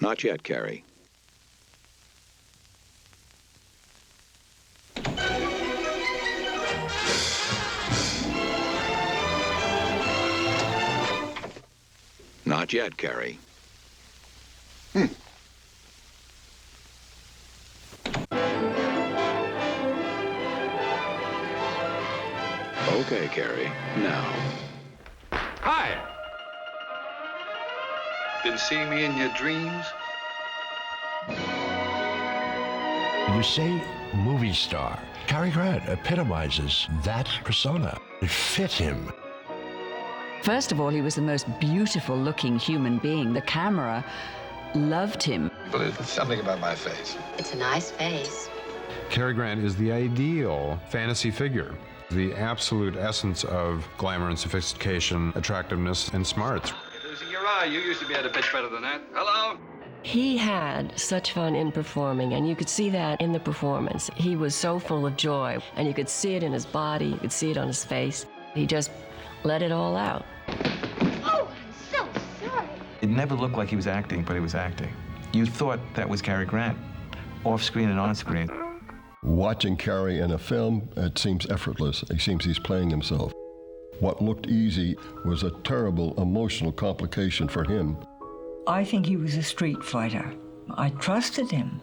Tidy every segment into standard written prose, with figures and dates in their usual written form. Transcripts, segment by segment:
Not yet, Cary. Not yet, Cary. Okay, Cary. Now. Hi. Been seeing me in your dreams? You say movie star. Cary Grant epitomizes that persona. It fit him. First of all, he was the most beautiful-looking human being. The camera loved him. But it's something about my face. It's a nice face. Cary Grant is the ideal fantasy figure, the absolute essence of glamour and sophistication, attractiveness, and smarts. You're losing your eye. You used to be able to pitch better than that. Hello? He had such fun in performing, and you could see that in the performance. He was so full of joy, and you could see it in his body, you could see it on his face. He just let it all out. Oh, I'm so sorry. It never looked like he was acting, but he was acting. You thought that was Cary Grant, off screen and on screen. Watching Cary in a film, it seems effortless. It seems he's playing himself. What looked easy was a terrible emotional complication for him. I think he was a street fighter. I trusted him,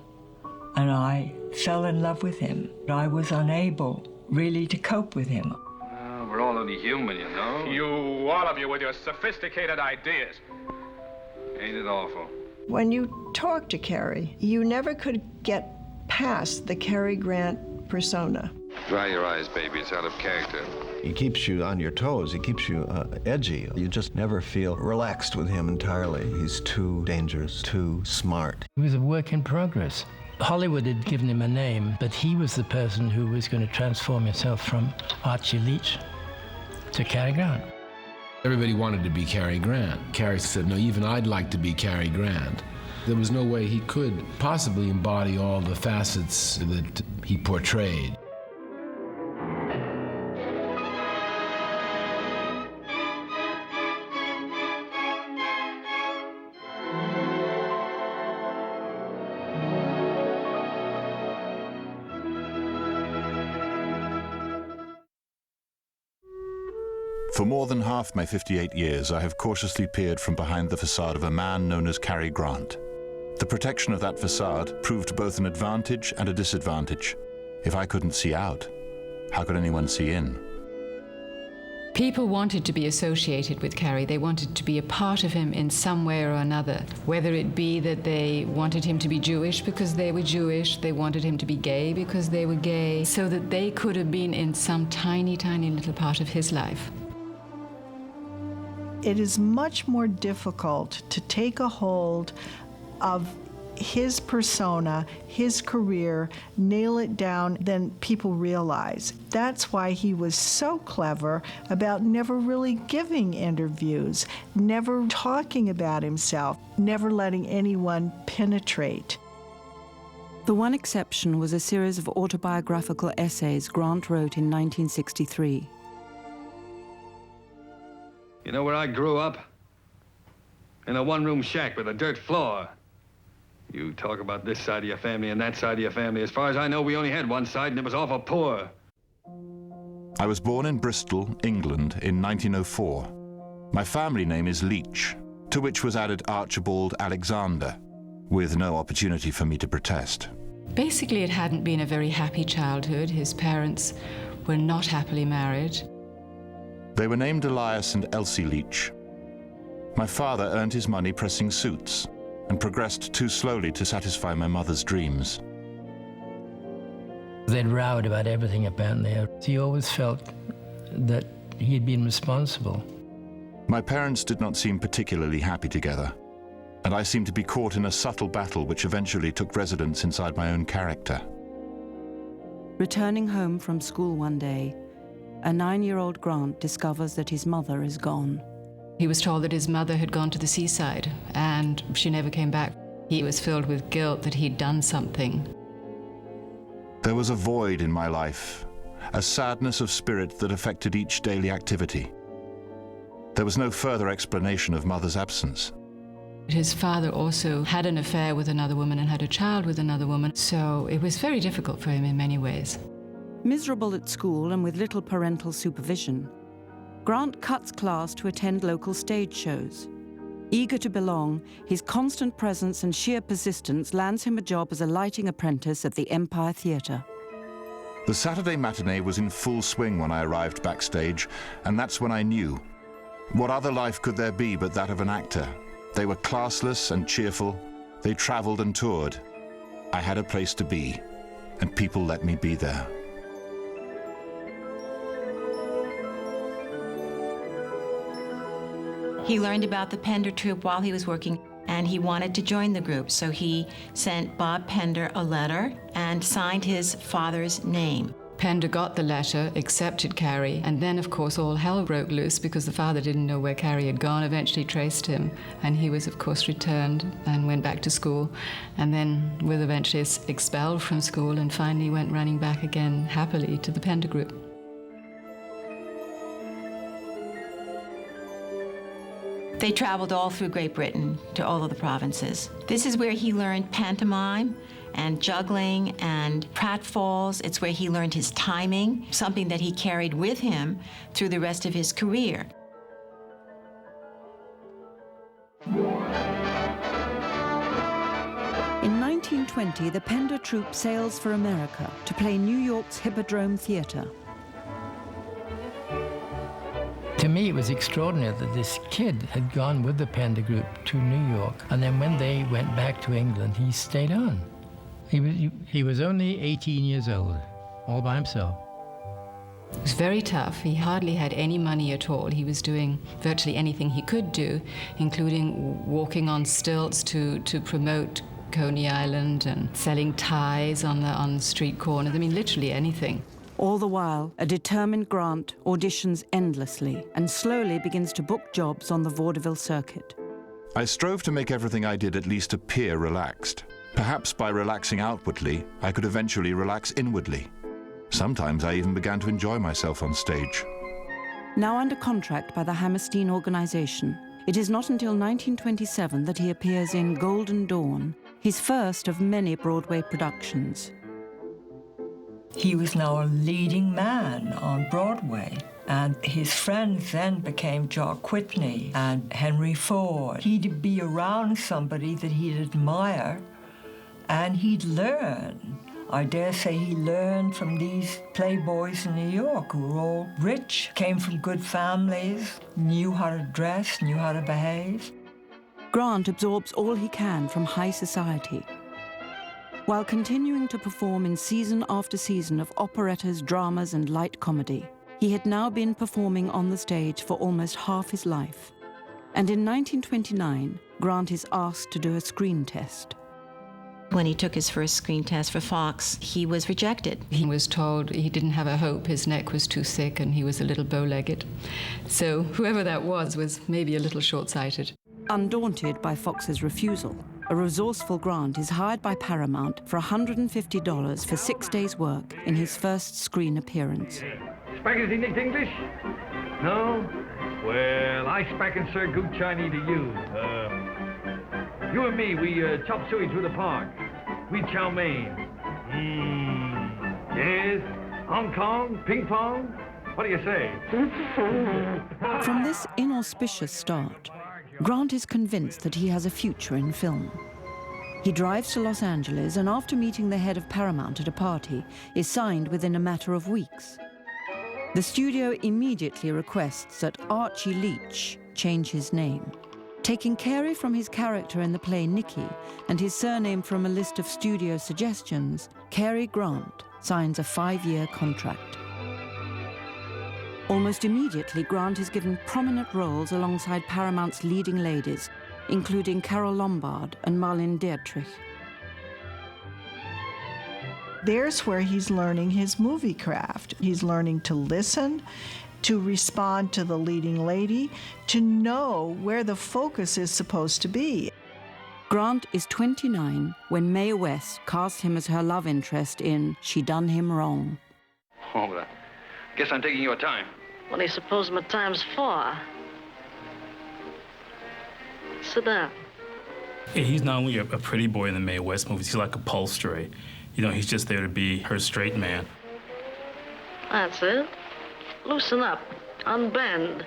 and I fell in love with him. I was unable really to cope with him. We're all only human, you know. You, all of you, with your sophisticated ideas. Ain't it awful? When you talk to Cary, you never could get past the Cary Grant persona. Dry your eyes, baby. It's out of character. He keeps you on your toes. He keeps you edgy. You just never feel relaxed with him entirely. He's too dangerous, too smart. He was a work in progress. Hollywood had given him a name, but he was the person who was going to transform himself from Archie Leach to Cary Grant. Everybody wanted to be Cary Grant. Cary said, no, even I'd like to be Cary Grant. There was no way he could possibly embody all the facets that he portrayed. For more than half my 58 years, I have cautiously peered from behind the facade of a man known as Cary Grant. The protection of that facade proved both an advantage and a disadvantage. If I couldn't see out, how could anyone see in? People wanted to be associated with Cary. They wanted to be a part of him in some way or another, whether it be that they wanted him to be Jewish because they were Jewish, they wanted him to be gay because they were gay, so that they could have been in some tiny, tiny little part of his life. It is much more difficult to take a hold of his persona, his career, nail it down than people realize. That's why he was so clever about never really giving interviews, never talking about himself, never letting anyone penetrate. The one exception was a series of autobiographical essays Grant wrote in 1963. You know where I grew up? In a one-room shack with a dirt floor. You talk about this side of your family and that side of your family. As far as I know, we only had one side, and it was awful poor. I was born in Bristol, England, in 1904. My family name is Leach, to which was added Archibald Alexander, with no opportunity for me to protest. Basically, it hadn't been a very happy childhood. His parents were not happily married. They were named Elias and Elsie Leach. My father earned his money pressing suits and progressed too slowly to satisfy my mother's dreams. They'd rowed about everything apparently. He always felt that he'd been responsible. My parents did not seem particularly happy together, and I seemed to be caught in a subtle battle which eventually took residence inside my own character. Returning home from school one day, a 9-year-old Grant discovers that his mother is gone. He was told that his mother had gone to the seaside, and she never came back. He was filled with guilt that he'd done something. There was a void in my life, a sadness of spirit that affected each daily activity. There was no further explanation of Mother's absence. His father also had an affair with another woman and had a child with another woman, so it was very difficult for him in many ways. Miserable at school and with little parental supervision, Grant cuts class to attend local stage shows. Eager to belong, his constant presence and sheer persistence lands him a job as a lighting apprentice at the Empire Theatre. The Saturday matinee was in full swing when I arrived backstage, and that's when I knew. What other life could there be but that of an actor? They were classless and cheerful. They traveled and toured. I had a place to be, and people let me be there. He learned about the Pender troupe while he was working, and he wanted to join the group, so he sent Bob Pender a letter and signed his father's name. Pender got the letter, accepted Cary, and then, of course, all hell broke loose because the father didn't know where Cary had gone, eventually traced him, and he was, of course, returned and went back to school, and then was eventually expelled from school and finally went running back again happily to the Pender group. They traveled all through Great Britain to all of the provinces. This is where he learned pantomime and juggling and pratfalls. It's where he learned his timing, something that he carried with him through the rest of his career. In 1920, the Pender troupe sails for America to play New York's Hippodrome Theatre. To me, it was extraordinary that this kid had gone with the Pender group to New York, and then when they went back to England, he stayed on. He was only 18 years old, all by himself. It was very tough. He hardly had any money at all. He was doing virtually anything he could do, including walking on stilts to promote Coney Island and selling ties on street corners. I mean, literally anything. All the while, a determined Grant auditions endlessly and slowly begins to book jobs on the vaudeville circuit. I strove to make everything I did at least appear relaxed. Perhaps by relaxing outwardly, I could eventually relax inwardly. Sometimes I even began to enjoy myself on stage. Now under contract by the Hammerstein organization, it is not until 1927 that he appears in Golden Dawn, his first of many Broadway productions. He was now a leading man on Broadway, and his friends then became Jock Whitney and Henry Ford. He'd be around somebody that he'd admire, and he'd learn. I dare say he learned from these playboys in New York who were all rich, came from good families, knew how to dress, knew how to behave. Grant absorbs all he can from high society, while continuing to perform in season after season of operettas, dramas, and light comedy. He had now been performing on the stage for almost half his life. And in 1929, Grant is asked to do a screen test. When he took his first screen test for Fox, he was rejected. He was told he didn't have a hope, his neck was too thick, and he was a little bow-legged. So whoever that was maybe a little short-sighted. Undaunted by Fox's refusal, a resourceful Grant is hired by Paramount for $150 for 6 days' work in his first screen appearance. Spaghetti nicked English? No? Well, I speak and serve good Chinese to you. You and me, we chop suey through the park. We chow mein. Yes? Hong Kong? Ping pong? What do you say? From this inauspicious start, Grant is convinced that he has a future in film. He drives to Los Angeles and after meeting the head of Paramount at a party, is signed within a matter of weeks. The studio immediately requests that Archie Leach change his name, taking Cary from his character in the play Nicky and his surname from a list of studio suggestions. Cary Grant signs a 5-year contract. Almost immediately, Grant is given prominent roles alongside Paramount's leading ladies, including Carole Lombard and Marlene Dietrich. There's where he's learning his movie craft. He's learning to listen, to respond to the leading lady, to know where the focus is supposed to be. Grant is 29 when Mae West casts him as her love interest in She Done Him Wrong. Oh, well, I guess I'm taking your time. What do you suppose my time's for? Sit down. He's not only a pretty boy in the Mae West movies, he's like upholstery. You know, he's just there to be her straight man. That's it. Loosen up. Unbend.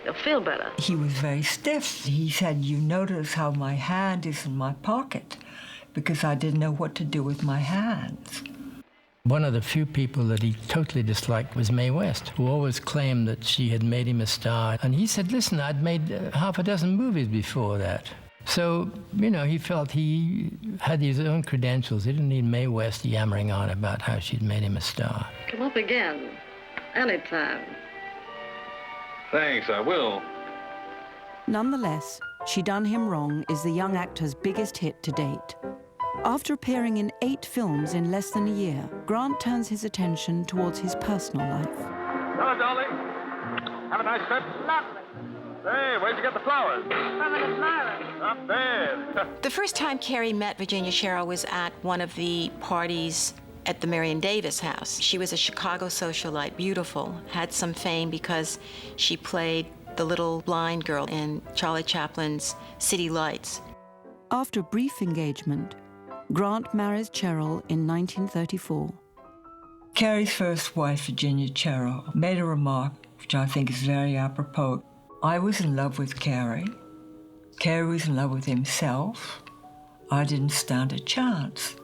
You'll feel better. He was very stiff. He said, "You notice how my hand is in my pocket," because I didn't know what to do with my hands. One of the few people that he totally disliked was Mae West, who always claimed that she had made him a star. And he said, "Listen, I'd made half a dozen movies before that." So, you know, he felt he had his own credentials. He didn't need Mae West yammering on about how she'd made him a star. Come up again. Anytime. Thanks, I will. Nonetheless, She Done Him Wrong is the young actor's biggest hit to date. After appearing in 8 films in less than a year, Grant turns his attention towards his personal life. Hello, darling. Have a nice trip. Lovely. Hey, where'd you get the flowers? From an admirer. Not bad. The first time Cary met Virginia Sherrill was at one of the parties at the Marion Davis house. She was a Chicago socialite, beautiful, had some fame because she played the little blind girl in Charlie Chaplin's City Lights. After a brief engagement, Grant marries Cheryl in 1934. Cary's first wife, Virginia Sherrill, made a remark which I think is very apropos. I was in love with Cary. Cary was in love with himself. I didn't stand a chance.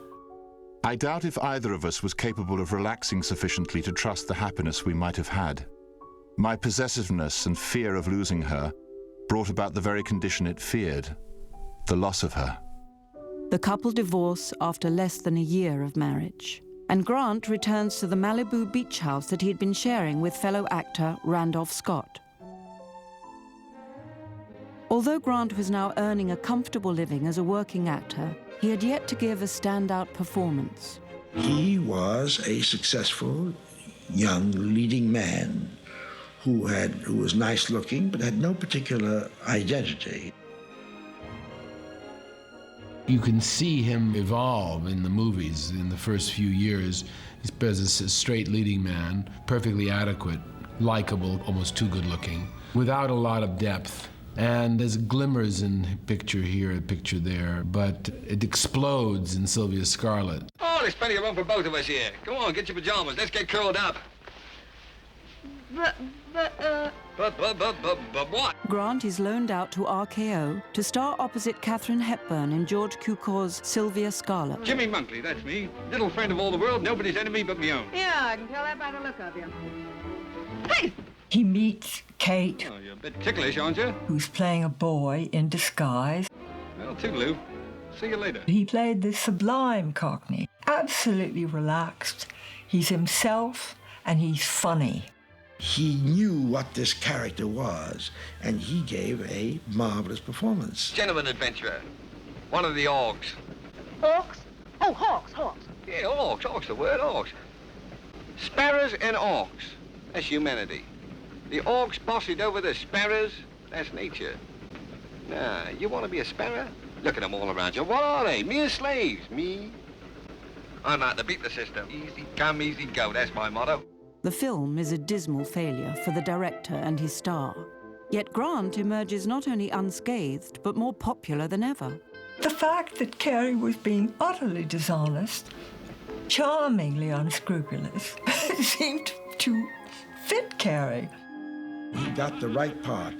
I doubt if either of us was capable of relaxing sufficiently to trust the happiness we might have had. My possessiveness and fear of losing her brought about the very condition it feared, the loss of her. The couple divorce after less than a year of marriage, and Grant returns to the Malibu beach house that he'd been sharing with fellow actor Randolph Scott. Although Grant was now earning a comfortable living as a working actor, he had yet to give a standout performance. He was a successful, young, leading man who was nice looking, but had no particular identity. You can see him evolve in the movies in the first few years. He's a straight leading man, perfectly adequate, likable, almost too good looking, without a lot of depth. And there's glimmers in picture here, a picture there, but it explodes in Sylvia Scarlett. Oh, there's plenty of room for both of us here. Come on, get your pajamas. Let's get curled up. But what? Grant is loaned out to RKO to star opposite Katharine Hepburn in George Cukor's Sylvia Scarlett. Jimmy Monkley, that's me. Little friend of all the world, nobody's enemy but me own. Yeah, I can tell that by the look of you. Hey! He meets Kate, Oh, you're a bit ticklish, aren't you? who's playing a boy in disguise. Well, toodaloo. See you later. He played this sublime Cockney, absolutely relaxed. He's himself, and he's funny. He knew what this character was, and he gave a marvelous performance. Gentleman adventurer. One of the Orcs. Hawks? Oh, hawks. Yeah, Orcs, the word Orcs. Sparrows and Orcs. That's humanity. The Orcs bossied over the sparrows. That's nature. Nah, you want to be a sparrow? Look at them all around you. What are they? Mere slaves. Me? I'm out to beat the system. Easy come, easy go. That's my motto. The film is a dismal failure for the director and his star. Yet Grant emerges not only unscathed, but more popular than ever. The fact that Cary was being utterly dishonest, charmingly unscrupulous, seemed to fit Cary. He got the right part.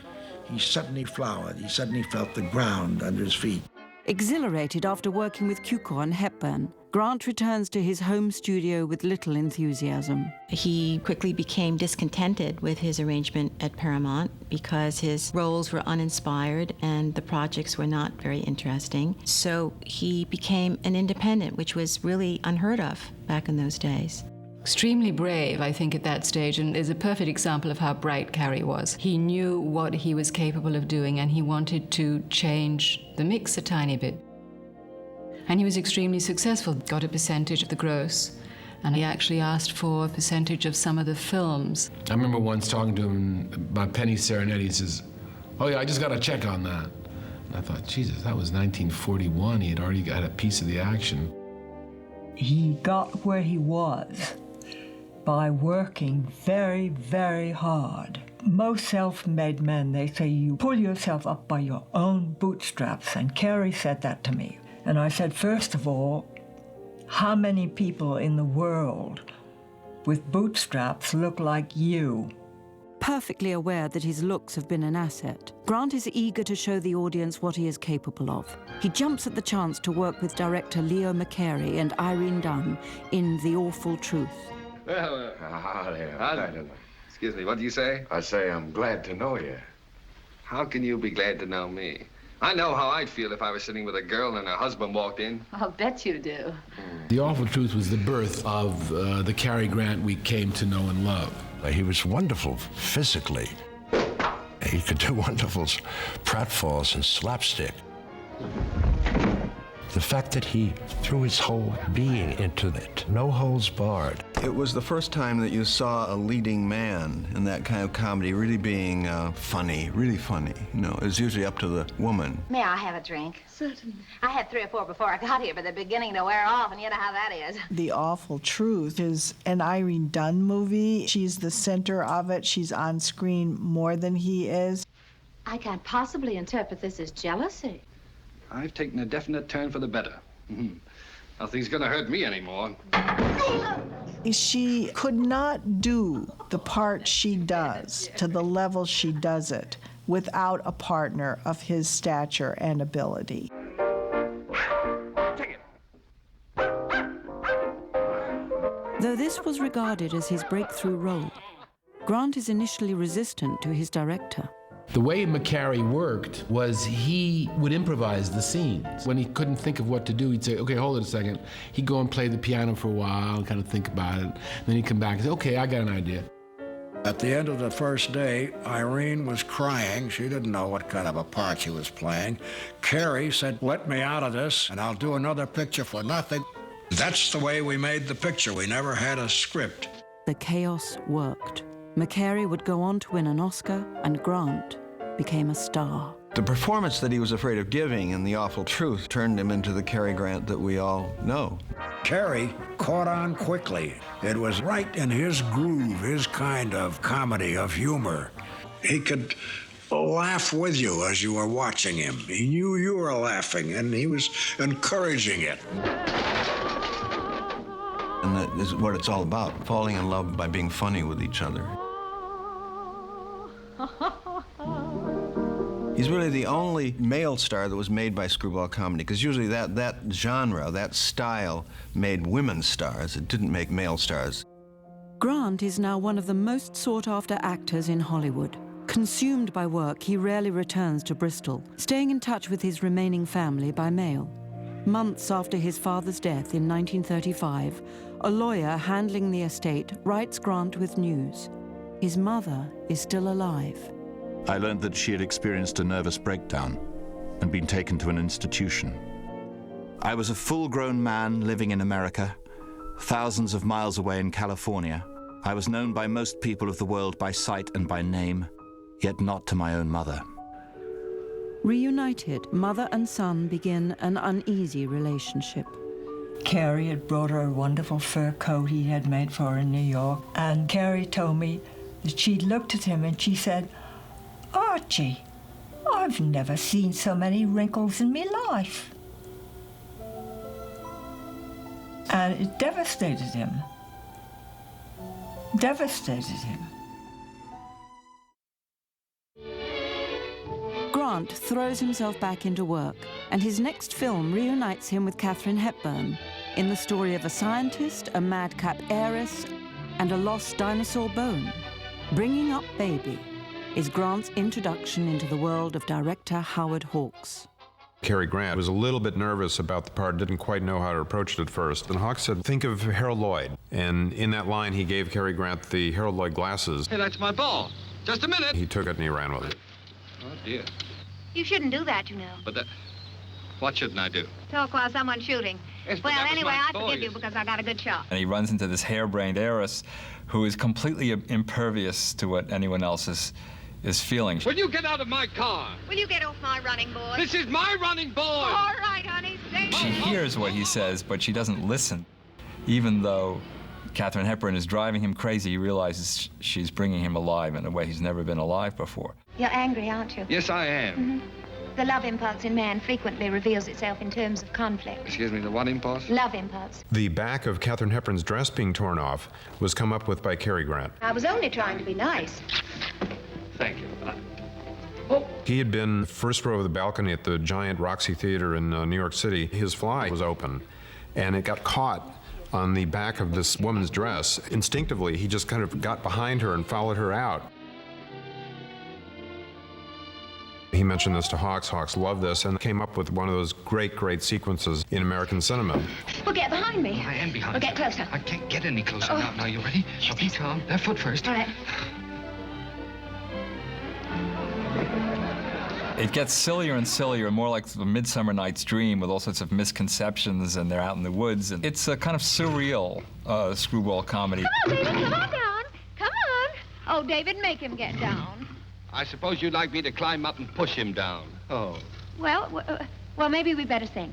He suddenly flowered. He suddenly felt the ground under his feet. Exhilarated after working with Cukor and Hepburn, Grant returns to his home studio with little enthusiasm. He quickly became discontented with his arrangement at Paramount because his roles were uninspired and the projects were not very interesting. So he became an independent, which was really unheard of back in those days. Extremely brave, I think, at that stage, and is a perfect example of how bright Cary was. He knew what he was capable of doing, and he wanted to change the mix a tiny bit. And he was extremely successful, got a percentage of the gross, and he actually asked for a percentage of some of the films. I remember once talking to him about Penny Serenity. He says, "Oh yeah, I just got a check on that." And I thought, Jesus, that was 1941. He had already got a piece of the action. He got where he was by working very, very hard. Most self-made men, they say you pull yourself up by your own bootstraps, and Cary said that to me. And I said, first of all, how many people in the world with bootstraps look like you? Perfectly aware that his looks have been an asset, Grant is eager to show the audience what he is capable of. He jumps at the chance to work with director Leo McCary and Irene Dunne in The Awful Truth. Well, excuse me, what do you say? I say I'm glad to know you. How can you be glad to know me? I know how I'd feel if I was sitting with a girl and her husband walked in. I'll bet you do. The Awful Truth was the birth of the Cary Grant we came to know and love. He was wonderful physically. He could do wonderful pratfalls and slapstick. The fact that he threw his whole being into it, no holds barred. It was the first time that you saw a leading man in that kind of comedy really being funny, really funny. You know, it was usually up to the woman. May I have a drink? Certainly. I had 3 or 4 before I got here, but they're beginning to wear off, and you know how that is. The Awful Truth is an Irene Dunne movie. She's the center of it. She's on screen more than he is. I can't possibly interpret this as jealousy. I've taken a definite turn for the better. Nothing's gonna hurt me anymore. She could not do the part she does to the level she does it without a partner of his stature and ability. Though this was regarded as his breakthrough role, Grant is initially resistant to his director. The way McCary worked was he would improvise the scenes. When he couldn't think of what to do, he'd say, okay, hold it a second. He'd go and play the piano for a while and kind of think about it. Then he'd come back and say, okay, I got an idea. At the end of the first day, Irene was crying. She didn't know what kind of a part she was playing. Cary said, let me out of this, and I'll do another picture for nothing. That's the way we made the picture. We never had a script. The chaos worked. McCary would go on to win an Oscar, and Grant became a star. The performance that he was afraid of giving in The Awful Truth turned him into the Cary Grant that we all know. Cary caught on quickly. It was right in his groove, his kind of comedy, of humor. He could laugh with you as you were watching him. He knew you were laughing, and he was encouraging it. And that is what it's all about, falling in love by being funny with each other. He's really the only male star that was made by screwball comedy, because usually that genre, that style, made women stars. It didn't make male stars. Grant is now one of the most sought-after actors in Hollywood. Consumed by work, he rarely returns to Bristol, staying in touch with his remaining family by mail. Months after his father's death in 1935, a lawyer handling the estate writes Grant with news. His mother is still alive. I learned that she had experienced a nervous breakdown and been taken to an institution. I was a full-grown man living in America, thousands of miles away in California. I was known by most people of the world by sight and by name, yet not to my own mother. Reunited, mother and son begin an uneasy relationship. Cary had brought her a wonderful fur coat he had made for her in New York, and Cary told me that she looked at him and she said, Archie, I've never seen so many wrinkles in my life. And it devastated him. Devastated him. Grant throws himself back into work, and his next film reunites him with Katharine Hepburn in the story of a scientist, a madcap heiress, and a lost dinosaur bone. Bringing Up Baby is Grant's introduction into the world of director Howard Hawks. Cary Grant was a little bit nervous about the part, didn't quite know how to approach it at first. And Hawks said, think of Harold Lloyd. And in that line, he gave Cary Grant the Harold Lloyd glasses. Hey, that's my ball. Just a minute. He took it and he ran with it. Oh, dear. You shouldn't do that, you know. But that... What shouldn't I do? Talk while someone's shooting. Yes, but Well, that was anyway, my I forgive voice. you because I got a good shot. And he runs into this harebrained heiress who is completely impervious to what anyone else is feeling. Will you get out of my car? Will you get off my running board? This is my running board! All right, honey, stay. She hears what he says, but she doesn't listen, even though Katharine Hepburn is driving him crazy, he realizes she's bringing him alive in a way he's never been alive before. You're angry, aren't you? Yes, I am. Mm-hmm. The love impulse in man frequently reveals itself in terms of conflict. Excuse me, the what impulse? Love impulse. The back of Katharine Hepburn's dress being torn off was come up with by Cary Grant. I was only trying to be nice. Thank you. He had been first row of the balcony at the giant Roxy Theater in New York City. His fly was open, and it got caught on the back of this woman's dress. Instinctively, he just kind of got behind her and followed her out. He mentioned this to Hawks. Hawks loved this and came up with one of those great, great sequences in American cinema. Well, get behind me. I am behind Well, get you. closer. I can't get any closer now. Now, you ready? Now, be calm. Left foot first. All right. It gets sillier and sillier, more like the Midsummer Night's Dream with all sorts of misconceptions, and they're out in the woods. And it's a kind of surreal screwball comedy. Come on, David, come on down. Come on. Oh, David, make him get down. I suppose you'd like me to climb up and push him down. Oh. Well, maybe we better sing.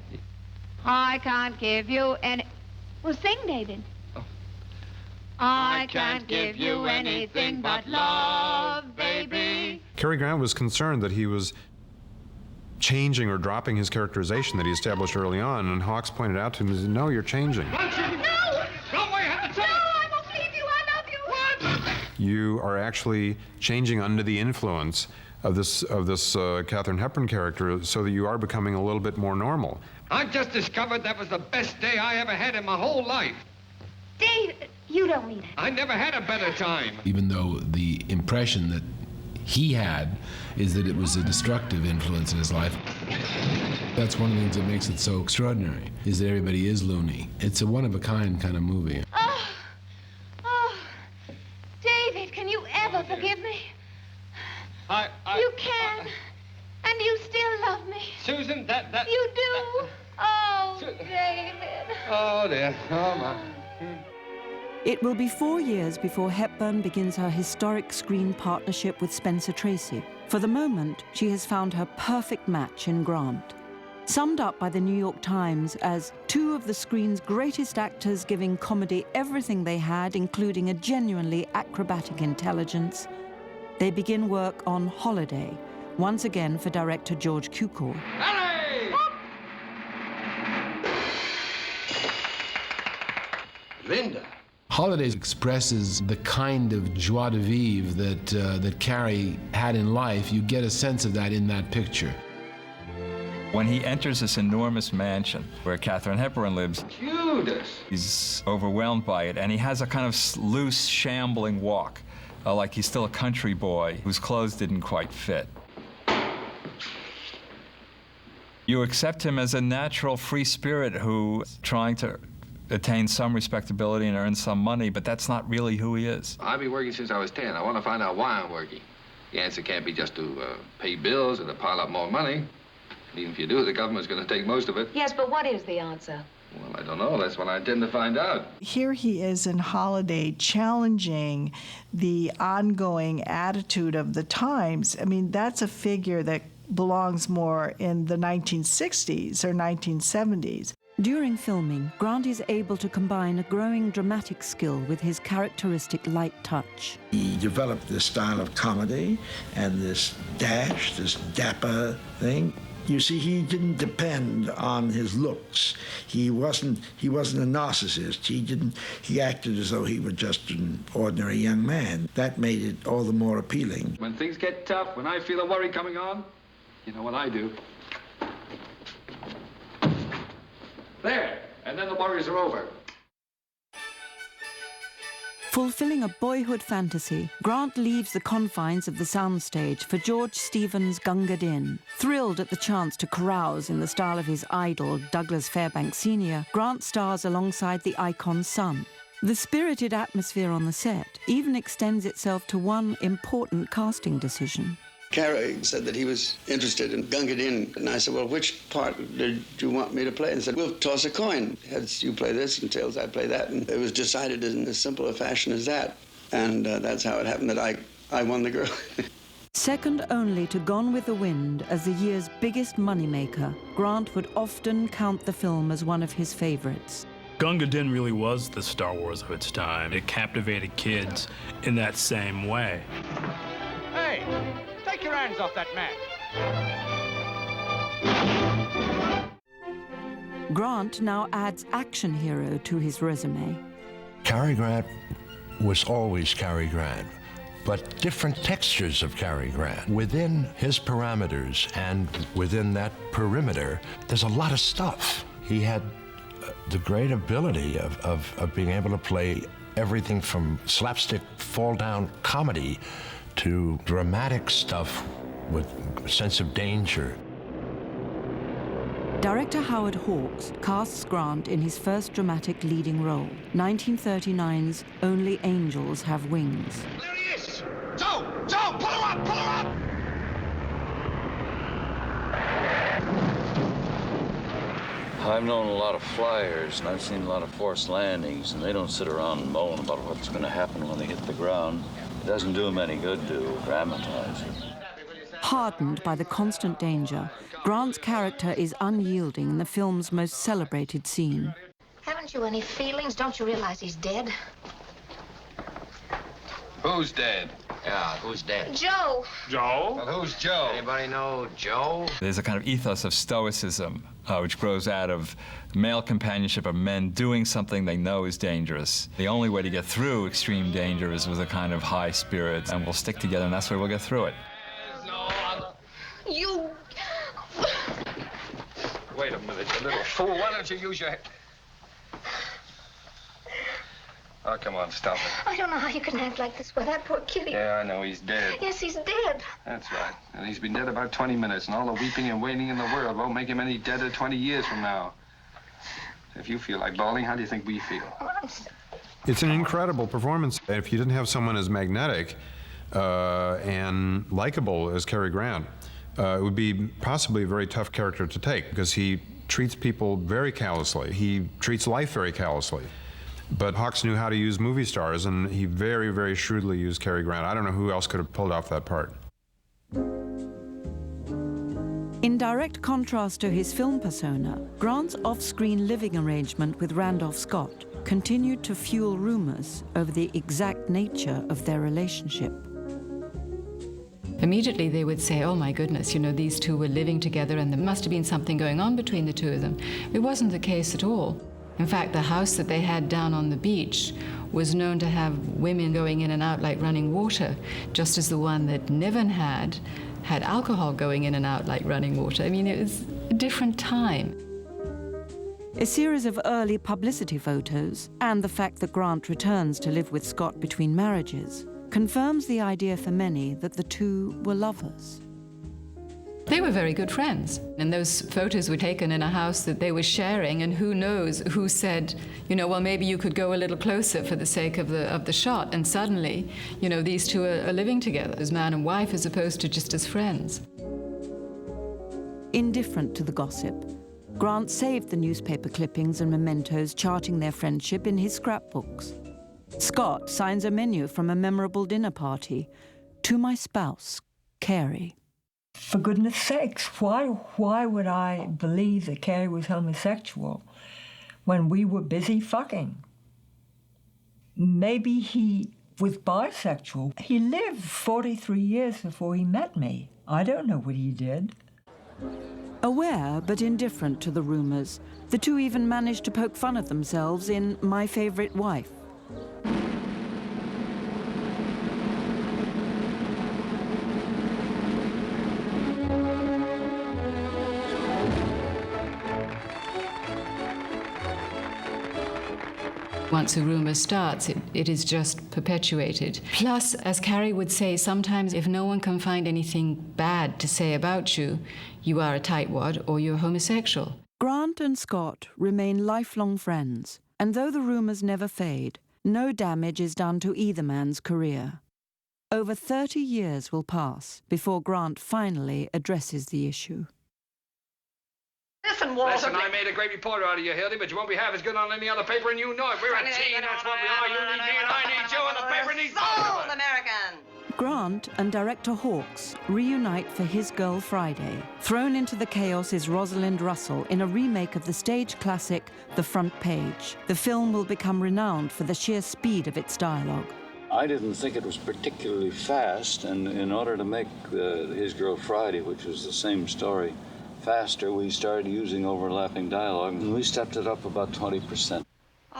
I can't give you any... Well, sing, David. Oh. I can't give you anything but love, baby. Cary Grant was concerned that he was changing or dropping his characterization that he established early on, and Hawks pointed out to him, he said, no, you're changing. No! Wrong way, have the time. No, I won't leave you. I love you. What? You are actually changing under the influence of this Katharine Hepburn character, so that you are becoming a little bit more normal. I just discovered that was the best day I ever had in my whole life. David, you don't mean it. I never had a better time. Even though the impression that he had is that it was a destructive influence in his life. That's one of the things that makes it so extraordinary, is that everybody is loony. It's a one-of-a-kind kind of movie. Oh, David, can you ever forgive me? You can, and you still love me. Susan, that... You do? David. Oh, dear. Oh, my. It will be 4 years before Hepburn begins her historic screen partnership with Spencer Tracy. For the moment, she has found her perfect match in Grant. Summed up by the New York Times as two of the screen's greatest actors giving comedy everything they had, including a genuinely acrobatic intelligence, they begin work on Holiday, once again for director George Cukor. Linda. Holidays expresses the kind of joie de vivre that Cary had in life. You get a sense of that in that picture. When he enters this enormous mansion where Katharine Hepburn lives, Judas. he's overwhelmed by it, and he has a kind of loose, shambling walk, like he's still a country boy whose clothes didn't quite fit. You accept him as a natural, free spirit who's trying to attain some respectability and earn some money, but that's not really who he is. I've been working since I was 10. I want to find out why I'm working. The answer can't be just to pay bills or to pile up more money. Even if you do, the government's going to take most of it. Yes, but what is the answer? Well, I don't know. That's what I intend to find out. Here he is in Holiday challenging the ongoing attitude of the times. I mean, that's a figure that belongs more in the 1960s or 1970s. During filming, Grant is able to combine a growing dramatic skill with his characteristic light touch. He developed this style of comedy and this dash, this dapper thing. You see, he didn't depend on his looks. He wasn't a narcissist. He acted as though he were just an ordinary young man. That made it all the more appealing. When things get tough, when I feel a worry coming on, you know what I do. There, and then the worries are over. Fulfilling a boyhood fantasy, Grant leaves the confines of the soundstage for George Stephen's Gunga Din. Thrilled at the chance to carouse in the style of his idol, Douglas Fairbanks Sr., Grant stars alongside the icon's son. The spirited atmosphere on the set even extends itself to one important casting decision. Cary said that he was interested in Gunga Din, and I said, well, which part did you want me to play? And he said, we'll toss a coin. Heads, you play this, and tails, I play that. And it was decided in as simple a fashion as that. And that's how it happened that I won the girl. Second only to Gone with the Wind as the year's biggest moneymaker, Grant would often count the film as one of his favorites. Gunga Din really was the Star Wars of its time. It captivated kids in that same way. Hey, take your hands off that man. Grant now adds action hero to his resume. Cary Grant was always Cary Grant, but different textures of Cary Grant. Within his parameters and within that perimeter, there's a lot of stuff. He had the great ability of being able to play everything from slapstick fall-down comedy to dramatic stuff with a sense of danger. Director Howard Hawks casts Grant in his first dramatic leading role, 1939's Only Angels Have Wings. There he is! Joe! Joe! Pull her up! Pull her up! I've known a lot of flyers, and I've seen a lot of forced landings, and they don't sit around and moan about what's going to happen when they hit the ground. It doesn't do them any good to dramatize it. Hardened by the constant danger, Grant's character is unyielding in the film's most celebrated scene. Haven't you any feelings? Don't you realize he's dead? Who's dead? Yeah, who's dead? Joe. Joe? Well, who's Joe? Anybody know Joe? There's a kind of ethos of stoicism, which grows out of male companionship of men doing something they know is dangerous. The only way to get through extreme danger is with a kind of high spirit, and we'll stick together, and that's the way we'll get through it. You... Wait a minute, you little fool. Why don't you use your... Oh, come on, stop it. I don't know how you can act like this with that poor kitty. Yeah, I know, he's dead. Yes, he's dead. That's right. And he's been dead about 20 minutes, and all the weeping and wailing in the world won't make him any deader 20 years from now. If you feel like bawling, how do you think we feel? It's an incredible performance. If you didn't have someone as magnetic and likable as Cary Grant, it would be possibly a very tough character to take, because he treats people very callously. He treats life very callously. But Hawks knew how to use movie stars, and he very, very shrewdly used Cary Grant. I don't know who else could have pulled off that part. In direct contrast to his film persona, Grant's off-screen living arrangement with Randolph Scott continued to fuel rumors over the exact nature of their relationship. Immediately they would say, oh my goodness, you know, these two were living together and there must have been something going on between the two of them. It wasn't the case at all. In fact, the house that they had down on the beach was known to have women going in and out like running water, just as the one that Niven had alcohol going in and out like running water. I mean, it was a different time. A series of early publicity photos and the fact that Grant returns to live with Scott between marriages confirms the idea for many that the two were lovers. They were very good friends, and those photos were taken in a house that they were sharing, and who knows who said, you know, well, maybe you could go a little closer for the sake of the shot, and suddenly, you know, these two are living together as man and wife as opposed to just as friends. Indifferent to the gossip, Grant saved the newspaper clippings and mementos charting their friendship in his scrapbooks. Scott signs a menu from a memorable dinner party, "To my spouse, Cary." For goodness sakes, why would I believe that Cary was homosexual when we were busy fucking? Maybe he was bisexual. He lived 43 years before he met me. I don't know what he did. Aware but indifferent to the rumors, the two even managed to poke fun at themselves in My Favorite Wife. Once a rumor starts, it is just perpetuated. Plus, as Cary would say, sometimes if no one can find anything bad to say about you, you are a tightwad or you're homosexual. Grant and Scott remain lifelong friends, and though the rumors never fade, no damage is done to either man's career. Over 30 years will pass before Grant finally addresses the issue. Listen, Walter. Listen, I made a great reporter out of you, Hildy, but you won't be half as good on any other paper, and you know it. We're a team, that's what we are. You need me, and I need you, and the paper needs both of us. American! Grant and director Hawkes reunite for His Girl Friday. Thrown into the chaos is Rosalind Russell in a remake of the stage classic The Front Page. The film will become renowned for the sheer speed of its dialogue. I didn't think it was particularly fast, and in order to make His Girl Friday, which was the same story, faster, we started using overlapping dialogue, and we stepped it up about 20%.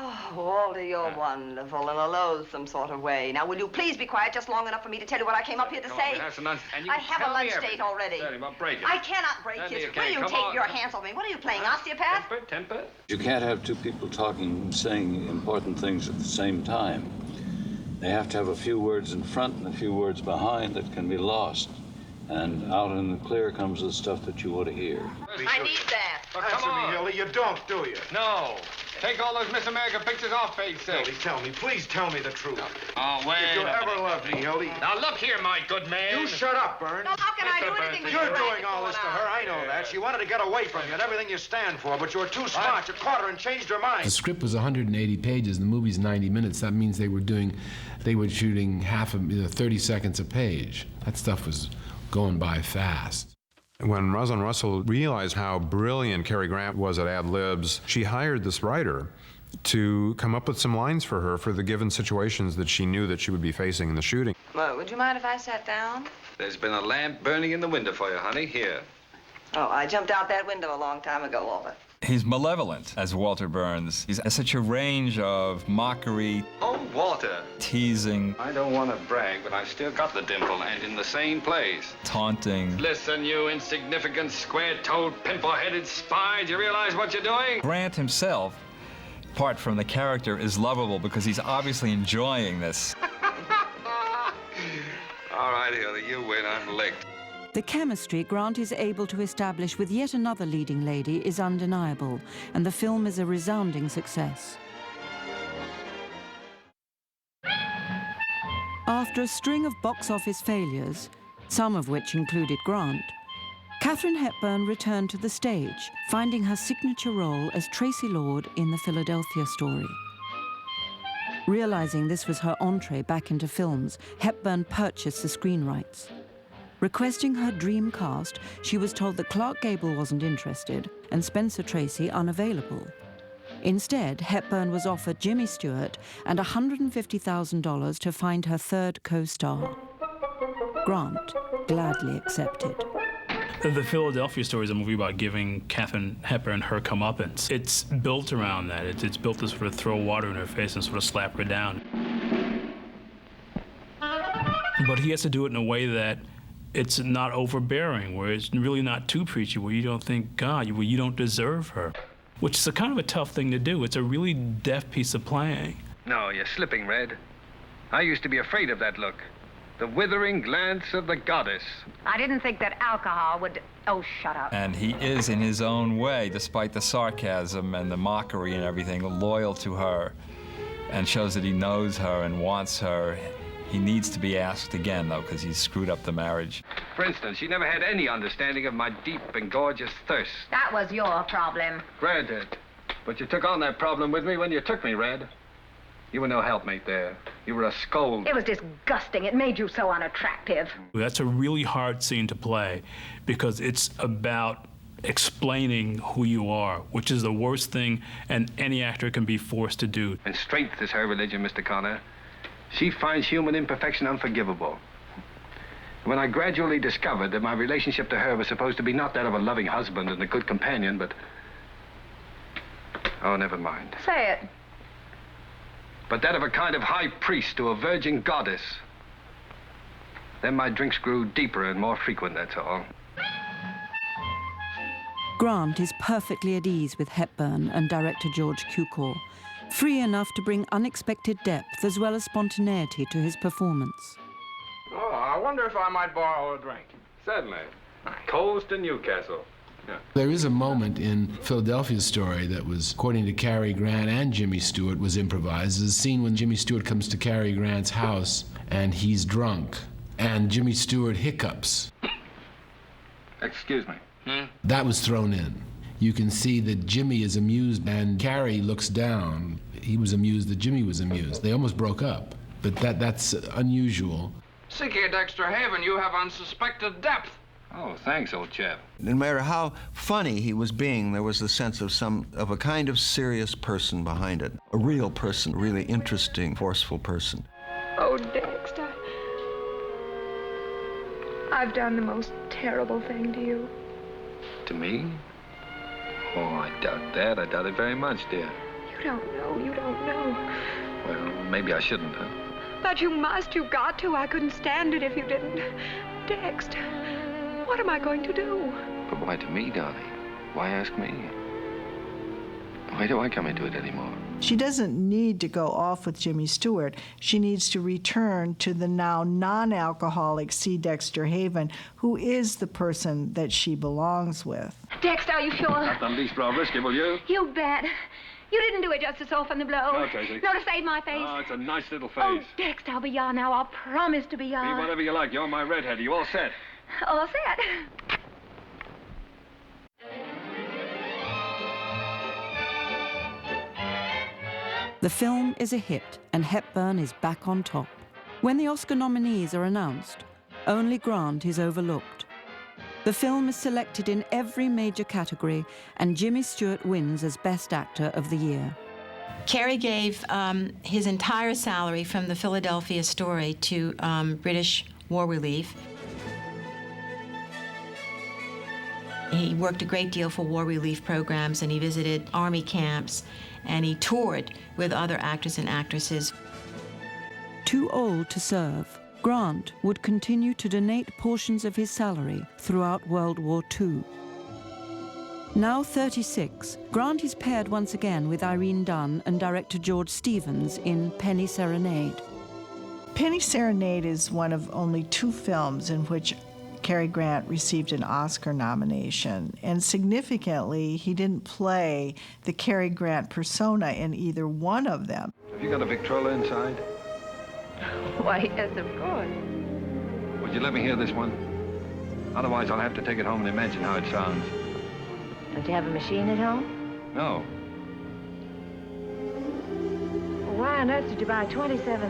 Oh, Walter, you're wonderful in a loathsome sort of way. Now, will you please be quiet just long enough for me to tell you what I came up here to say? I have a lunch date already. I cannot break it. Will you take your hands off me? What are you playing, osteopath? Temper? You can't have two people talking, saying important things at the same time. They have to have a few words in front and a few words behind that can be lost. And out in the clear comes the stuff that you want to hear. I need that. But come on, Hildy, you don't, do you? No. Take all those Miss America pictures off page 6. Hildy, tell me, please tell me the truth. Oh, wait. If you ever loved me, Hildy. Now, look here, my good man. You shut up, Burns. No, how can I do anything with You're you? doing all this to her, I know that. She wanted to get away from you and everything you stand for, but you were too smart. You caught her and changed her mind. The script was 180 pages, and the movie's 90 minutes. That means they were shooting 30 seconds a page. That stuff was going by fast. When Rosalind Russell realized how brilliant Cary Grant was at ad-libs, she hired this writer to come up with some lines for her for the given situations that she knew that she would be facing in the shooting. Well, would you mind if I sat down? There's been a lamp burning in the window for you, honey. Here. Oh, I jumped out that window a long time ago, Walter. He's malevolent as Walter Burns. He's such a range of mockery. Oh, Walter. Teasing. I don't want to brag, but I still got the dimple, and in the same place. Taunting. Listen, you insignificant, square-toed, pimple-headed spy. Do you realize what you're doing? Grant himself, apart from the character, is lovable because he's obviously enjoying this. All right, Hildy, you win. I'm licked. The chemistry Grant is able to establish with yet another leading lady is undeniable, and the film is a resounding success. After a string of box office failures, some of which included Grant, Katharine Hepburn returned to the stage, finding her signature role as Tracy Lord in The Philadelphia Story. Realizing this was her entree back into films, Hepburn purchased the screen rights. Requesting her dream cast, she was told that Clark Gable wasn't interested and Spencer Tracy unavailable. Instead, Hepburn was offered Jimmy Stewart and $150,000 to find her third co-star. Grant gladly accepted. The Philadelphia Story is a movie about giving Katharine Hepburn her comeuppance. It's built around that. It's built to sort of throw water in her face and sort of slap her down. But he has to do it in a way that it's not overbearing, where it's really not too preachy, where you don't think, God, you don't deserve her, which is a kind of a tough thing to do. It's a really deft piece of playing. No, you're slipping, Red. I used to be afraid of that look. The withering glance of the goddess. I didn't think that alcohol would... Oh, shut up. And he is, in his own way, despite the sarcasm and the mockery and everything, loyal to her and shows that he knows her and wants her. He needs to be asked again, though, because he's screwed up the marriage. For instance, she never had any understanding of my deep and gorgeous thirst. That was your problem. Granted. But you took on that problem with me when you took me, Red. You were no helpmate there. You were a scold. It was disgusting. It made you so unattractive. That's a really hard scene to play because it's about explaining who you are, which is the worst thing any actor can be forced to do. And strength is her religion, Mr. Connor. She finds human imperfection unforgivable. When I gradually discovered that my relationship to her was supposed to be not that of a loving husband and a good companion, but... Oh, never mind. Say it. But that of a kind of high priest to a virgin goddess. Then my drinks grew deeper and more frequent, that's all. Grant is perfectly at ease with Hepburn and director George Cukor, free enough to bring unexpected depth as well as spontaneity to his performance. Oh, I wonder if I might borrow a drink. Certainly. Coast to Newcastle. There is a moment in Philadelphia Story that was, according to Cary Grant and Jimmy Stewart, was improvised. There's a scene when Jimmy Stewart comes to Cary Grant's house and he's drunk, and Jimmy Stewart hiccups. Excuse me. That was thrown in. You can see that Jimmy is amused and Cary looks down. He was amused that Jimmy was amused. They almost broke up, but that's unusual. See here, Dexter Haven, you have unsuspected depth. Oh, thanks, old chap. No matter how funny he was being, there was the sense of a kind of serious person behind it. A real person, really interesting, forceful person. Oh, Dexter. I've done the most terrible thing to you. To me? Oh, I doubt that. I doubt it very much, dear. You don't know. You don't know. Well, maybe I shouldn't, huh? But you must. You've got to. I couldn't stand it if you didn't. Dexter, what am I going to do? But why to me, darling? Why ask me? Why do I come into it anymore? She doesn't need to go off with Jimmy Stewart. She needs to return to the now non-alcoholic C. Dexter Haven, who is the person that she belongs with. Dexter, are you sure? Not the least bit risky, will you? You bet. You didn't do it just to soften the blow. No, Tracy. No, to save my face. Oh, it's a nice little face. Oh, Dexter, I'll be yours now. I'll promise to be yours. Be whatever you like. You're my redhead. Are you all set? All set. The film is a hit, and Hepburn is back on top. When the Oscar nominees are announced, only Grant is overlooked. The film is selected in every major category, and Jimmy Stewart wins as Best Actor of the Year. Cary gave his entire salary from the Philadelphia story to British War Relief. He worked a great deal for war relief programs, and he visited army camps, and he toured with other actors and actresses. Too old to serve, Grant would continue to donate portions of his salary throughout World War II. Now 36, Grant is paired once again with Irene Dunne and director George Stevens in Penny Serenade. Penny Serenade is one of only 2 films in which Cary Grant received an Oscar nomination, and significantly, he didn't play the Cary Grant persona in either one of them. Have you got a Victrola inside? Why, yes, of course. Would you let me hear this one? Otherwise, I'll have to take it home and imagine how it sounds. Don't you have a machine at home? No. Well, why on earth did you buy 27?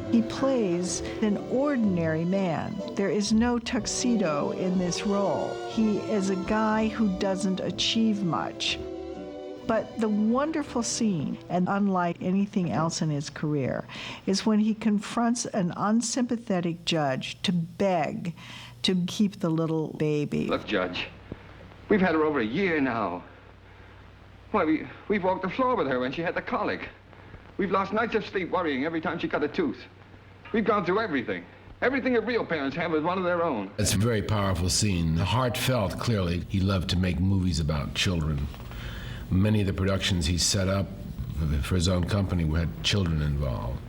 He plays an ordinary man. There is no tuxedo in this role. He is a guy who doesn't achieve much. But the wonderful scene, and unlike anything else in his career, is when he confronts an unsympathetic judge to beg to keep the little baby. Look, Judge, we've had her over a year now. Why, we've walked the floor with her when she had the colic. We've lost nights of sleep worrying every time she cut a tooth. We've gone through everything. Everything that real parents have is one of their own. It's a very powerful scene. Heartfelt, clearly. He loved to make movies about children. Many of the productions he set up for his own company had children involved.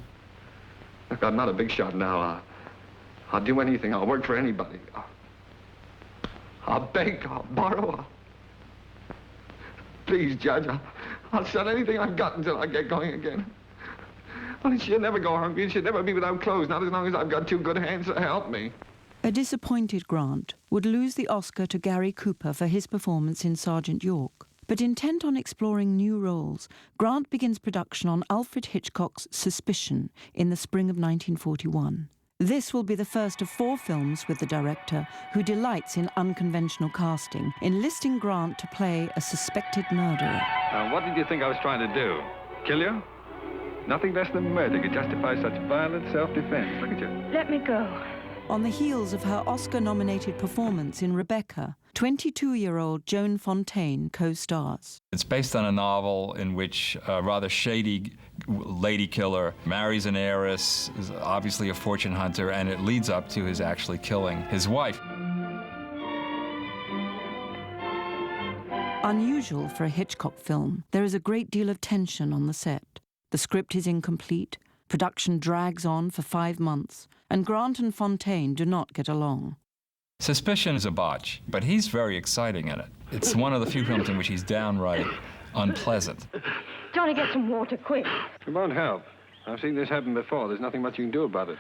Look, I'm not a big shot now. I'll do anything. I'll work for anybody. I'll beg. I'll borrow. Please, Judge, I'll sell anything I've got until I get going again. Only she'll never go hungry, and she'll never be without clothes, not as long as I've got 2 good hands to help me. A disappointed Grant would lose the Oscar to Gary Cooper for his performance in Sergeant York. But intent on exploring new roles, Grant begins production on Alfred Hitchcock's Suspicion in the spring of 1941. This will be the first of 4 films with the director, who delights in unconventional casting, enlisting Grant to play a suspected murderer. What did you think I was trying to do? Kill you? Nothing less than murder could justify such violent self-defense. Look at you. Let me go. On the heels of her Oscar-nominated performance in Rebecca, 22-year-old Joan Fontaine co-stars. It's based on a novel in which a rather shady lady killer marries an heiress, is obviously a fortune hunter, and it leads up to his actually killing his wife. Unusual for a Hitchcock film, there is a great deal of tension on the set. The script is incomplete, production drags on for 5 months, and Grant and Fontaine do not get along. Suspicion is a botch, but he's very exciting in it. It's one of the few films in which he's downright unpleasant. Johnny, get some water, quick. It won't help. I've seen this happen before. There's nothing much you can do about it.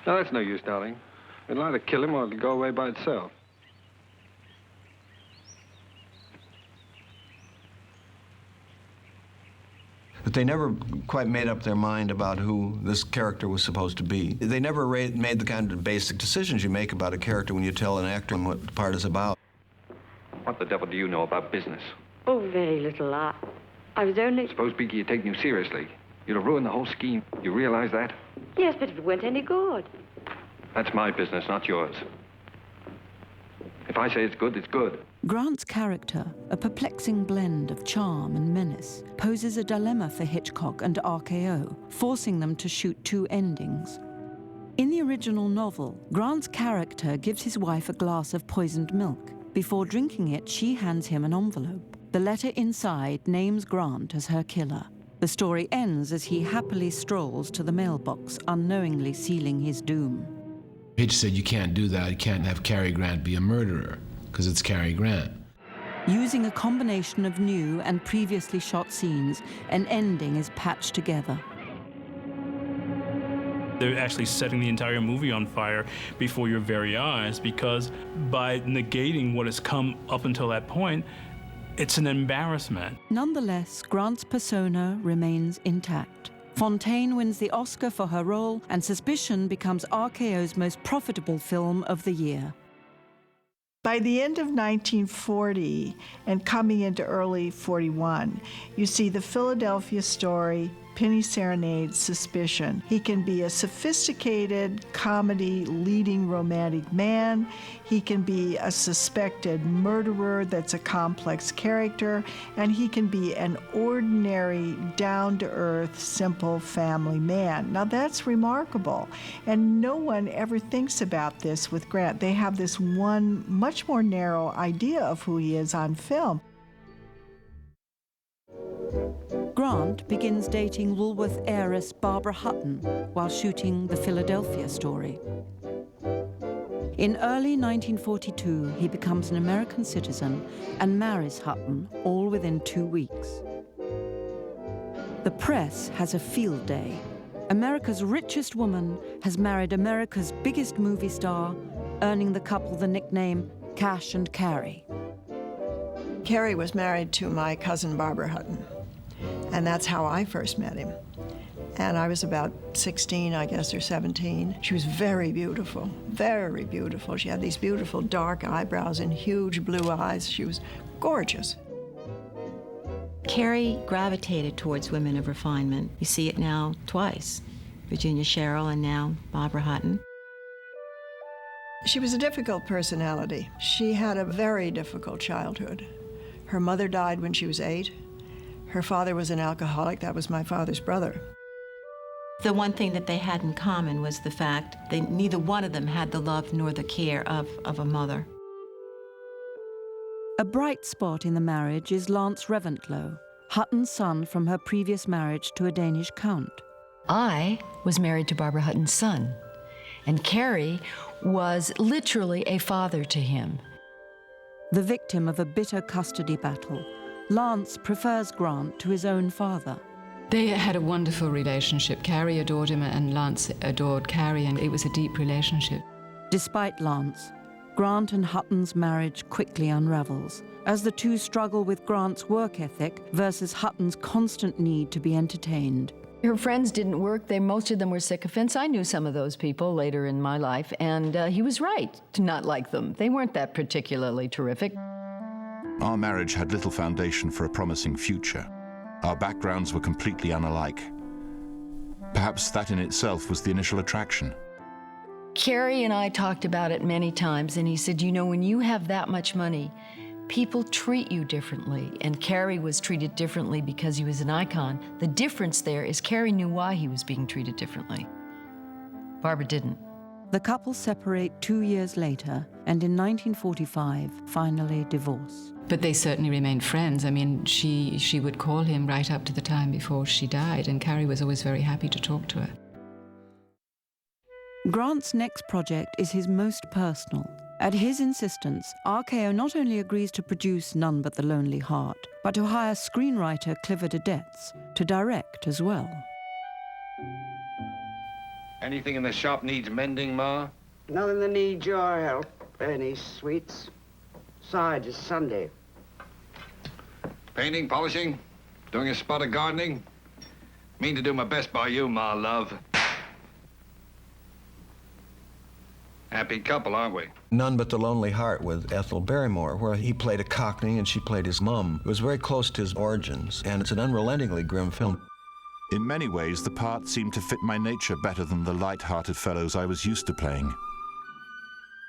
No, that's no use, darling. It'll either kill him or it'll go away by itself. But they never quite made up their mind about who this character was supposed to be. They never made the kind of basic decisions you make about a character when you tell an actor what the part is about. What the devil do you know about business? Oh, very little. I was only... Suppose Beaky had taken you seriously. You'd have ruined the whole scheme. You realize that? Yes, but if it weren't any good. That's my business, not yours. If I say it's good, it's good. Grant's character, a perplexing blend of charm and menace, poses a dilemma for Hitchcock and RKO, forcing them to shoot two endings. In the original novel, Grant's character gives his wife a glass of poisoned milk. Before drinking it, she hands him an envelope. The letter inside names Grant as her killer. The story ends as he happily strolls to the mailbox, unknowingly sealing his doom. Hitch said, you can't do that. You can't have Cary Grant be a murderer, because it's Cary Grant. Using a combination of new and previously shot scenes, an ending is patched together. They're actually setting the entire movie on fire before your very eyes, because by negating what has come up until that point, it's an embarrassment. Nonetheless, Grant's persona remains intact. Fontaine wins the Oscar for her role, and Suspicion becomes RKO's most profitable film of the year. By the end of 1940 and coming into early 41, you see The Philadelphia Story, Penny Serenade, Suspicion. He can be a sophisticated comedy leading romantic man. He can be a suspected murderer that's a complex character. And he can be an ordinary, down-to-earth, simple family man. Now that's remarkable. And no one ever thinks about this with Grant. They have this one much more narrow idea of who he is on film. Grant begins dating Woolworth heiress Barbara Hutton while shooting The Philadelphia Story. In early 1942, he becomes an American citizen and marries Hutton, all within 2 weeks. The press has a field day. America's richest woman has married America's biggest movie star, earning the couple the nickname Cash and Cary. Cary was married to my cousin Barbara Hutton. And that's how I first met him. And I was about 16, I guess, or 17. She was very beautiful, very beautiful. She had these beautiful dark eyebrows and huge blue eyes. She was gorgeous. Cary gravitated towards women of refinement. You see it now twice. Virginia Sherrill and now Barbara Hutton. She was a difficult personality. She had a very difficult childhood. Her mother died when she was 8. Her father was an alcoholic. That was my father's brother. The one thing that they had in common was the fact that neither one of them had the love nor the care of a mother. A bright spot in the marriage is Lance Reventlow, Hutton's son from her previous marriage to a Danish count. I was married to Barbara Hutton's son, and Cary was literally a father to him. The victim of a bitter custody battle, Lance prefers Grant to his own father. They had a wonderful relationship. Cary adored him and Lance adored Cary, and it was a deep relationship. Despite Lance, Grant and Hutton's marriage quickly unravels as the two struggle with Grant's work ethic versus Hutton's constant need to be entertained. Her friends didn't work. Most of them were sycophants. I knew some of those people later in my life, and he was right to not like them. They weren't that particularly terrific. Our marriage had little foundation for a promising future. Our backgrounds were completely unalike. Perhaps that in itself was the initial attraction. Cary and I talked about it many times, and he said, you know, when you have that much money, people treat you differently, and Cary was treated differently because he was an icon. The difference there is Cary knew why he was being treated differently. Barbara didn't. The couple separate 2 years later, and in 1945, finally divorce. But they certainly remained friends. I mean, she would call him right up to the time before she died, and Cary was always very happy to talk to her. Grant's next project is his most personal. At his insistence, RKO not only agrees to produce None But the Lonely Heart, but to hire screenwriter Clifford Odets to direct as well. Anything in the shop needs mending, Ma? Nothing that needs your help. Any sweets? Besides, it's Sunday. Painting, polishing, doing a spot of gardening? Mean to do my best by you, ma love. Happy couple, aren't we? None But the Lonely Heart with Ethel Barrymore, where he played a Cockney and she played his mum. It was very close to his origins, and it's an unrelentingly grim film. In many ways, the part seemed to fit my nature better than the light-hearted fellows I was used to playing.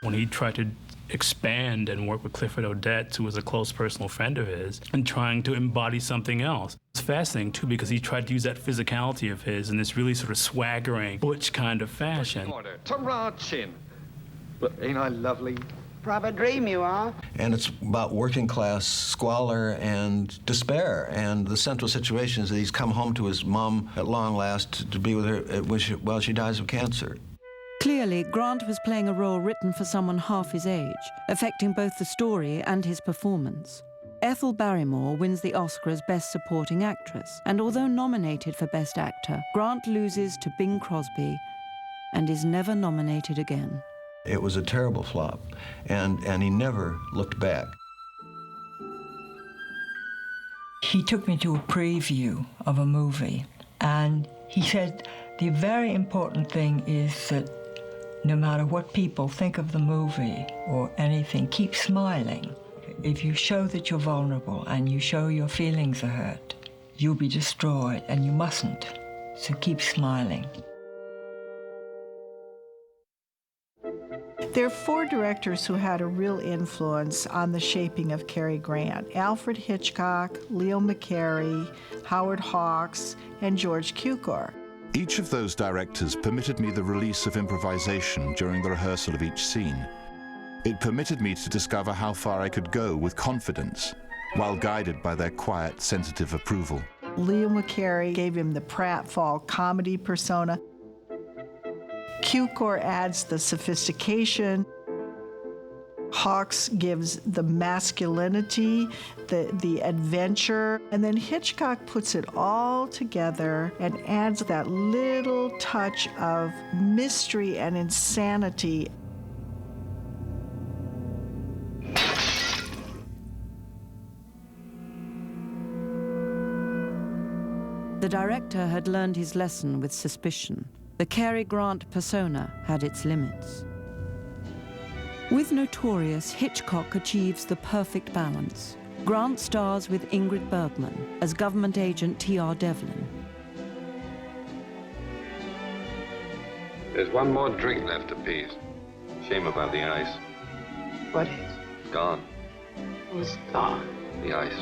When he tried to expand and work with Clifford Odets, who was a close personal friend of his, and trying to embody something else. It's fascinating, too, because he tried to use that physicality of his in this really sort of swaggering, butch kind of fashion. Ta-ra, chin. But ain't I lovely? Proper dream you are. And it's about working class squalor and despair. And the central situation is that he's come home to his mom at long last to be with her while she dies of cancer. Clearly, Grant was playing a role written for someone half his age, affecting both the story and his performance. Ethel Barrymore wins the Oscar as Best Supporting Actress, and although nominated for Best Actor, Grant loses to Bing Crosby and is never nominated again. It was a terrible flop, and he never looked back. He took me to a preview of a movie, and he said the very important thing is that no matter what people think of the movie or anything, keep smiling. If you show that you're vulnerable and you show your feelings are hurt, you'll be destroyed, and you mustn't. So keep smiling. There are 4 directors who had a real influence on the shaping of Cary Grant: Alfred Hitchcock, Leo McCarey, Howard Hawks, and George Cukor. Each of those directors permitted me the release of improvisation during the rehearsal of each scene. It permitted me to discover how far I could go with confidence, while guided by their quiet, sensitive approval. Leo McCarey gave him the pratfall comedy persona. Cukor adds the sophistication. Hawks gives the masculinity, the adventure, and then Hitchcock puts it all together and adds that little touch of mystery and insanity. The director had learned his lesson with Suspicion. The Cary Grant persona had its limits. With Notorious, Hitchcock achieves the perfect balance. Grant stars with Ingrid Bergman as government agent T.R. Devlin. There's one more drink left apiece. Shame about the ice. What is? Gone. Who's gone? The ice.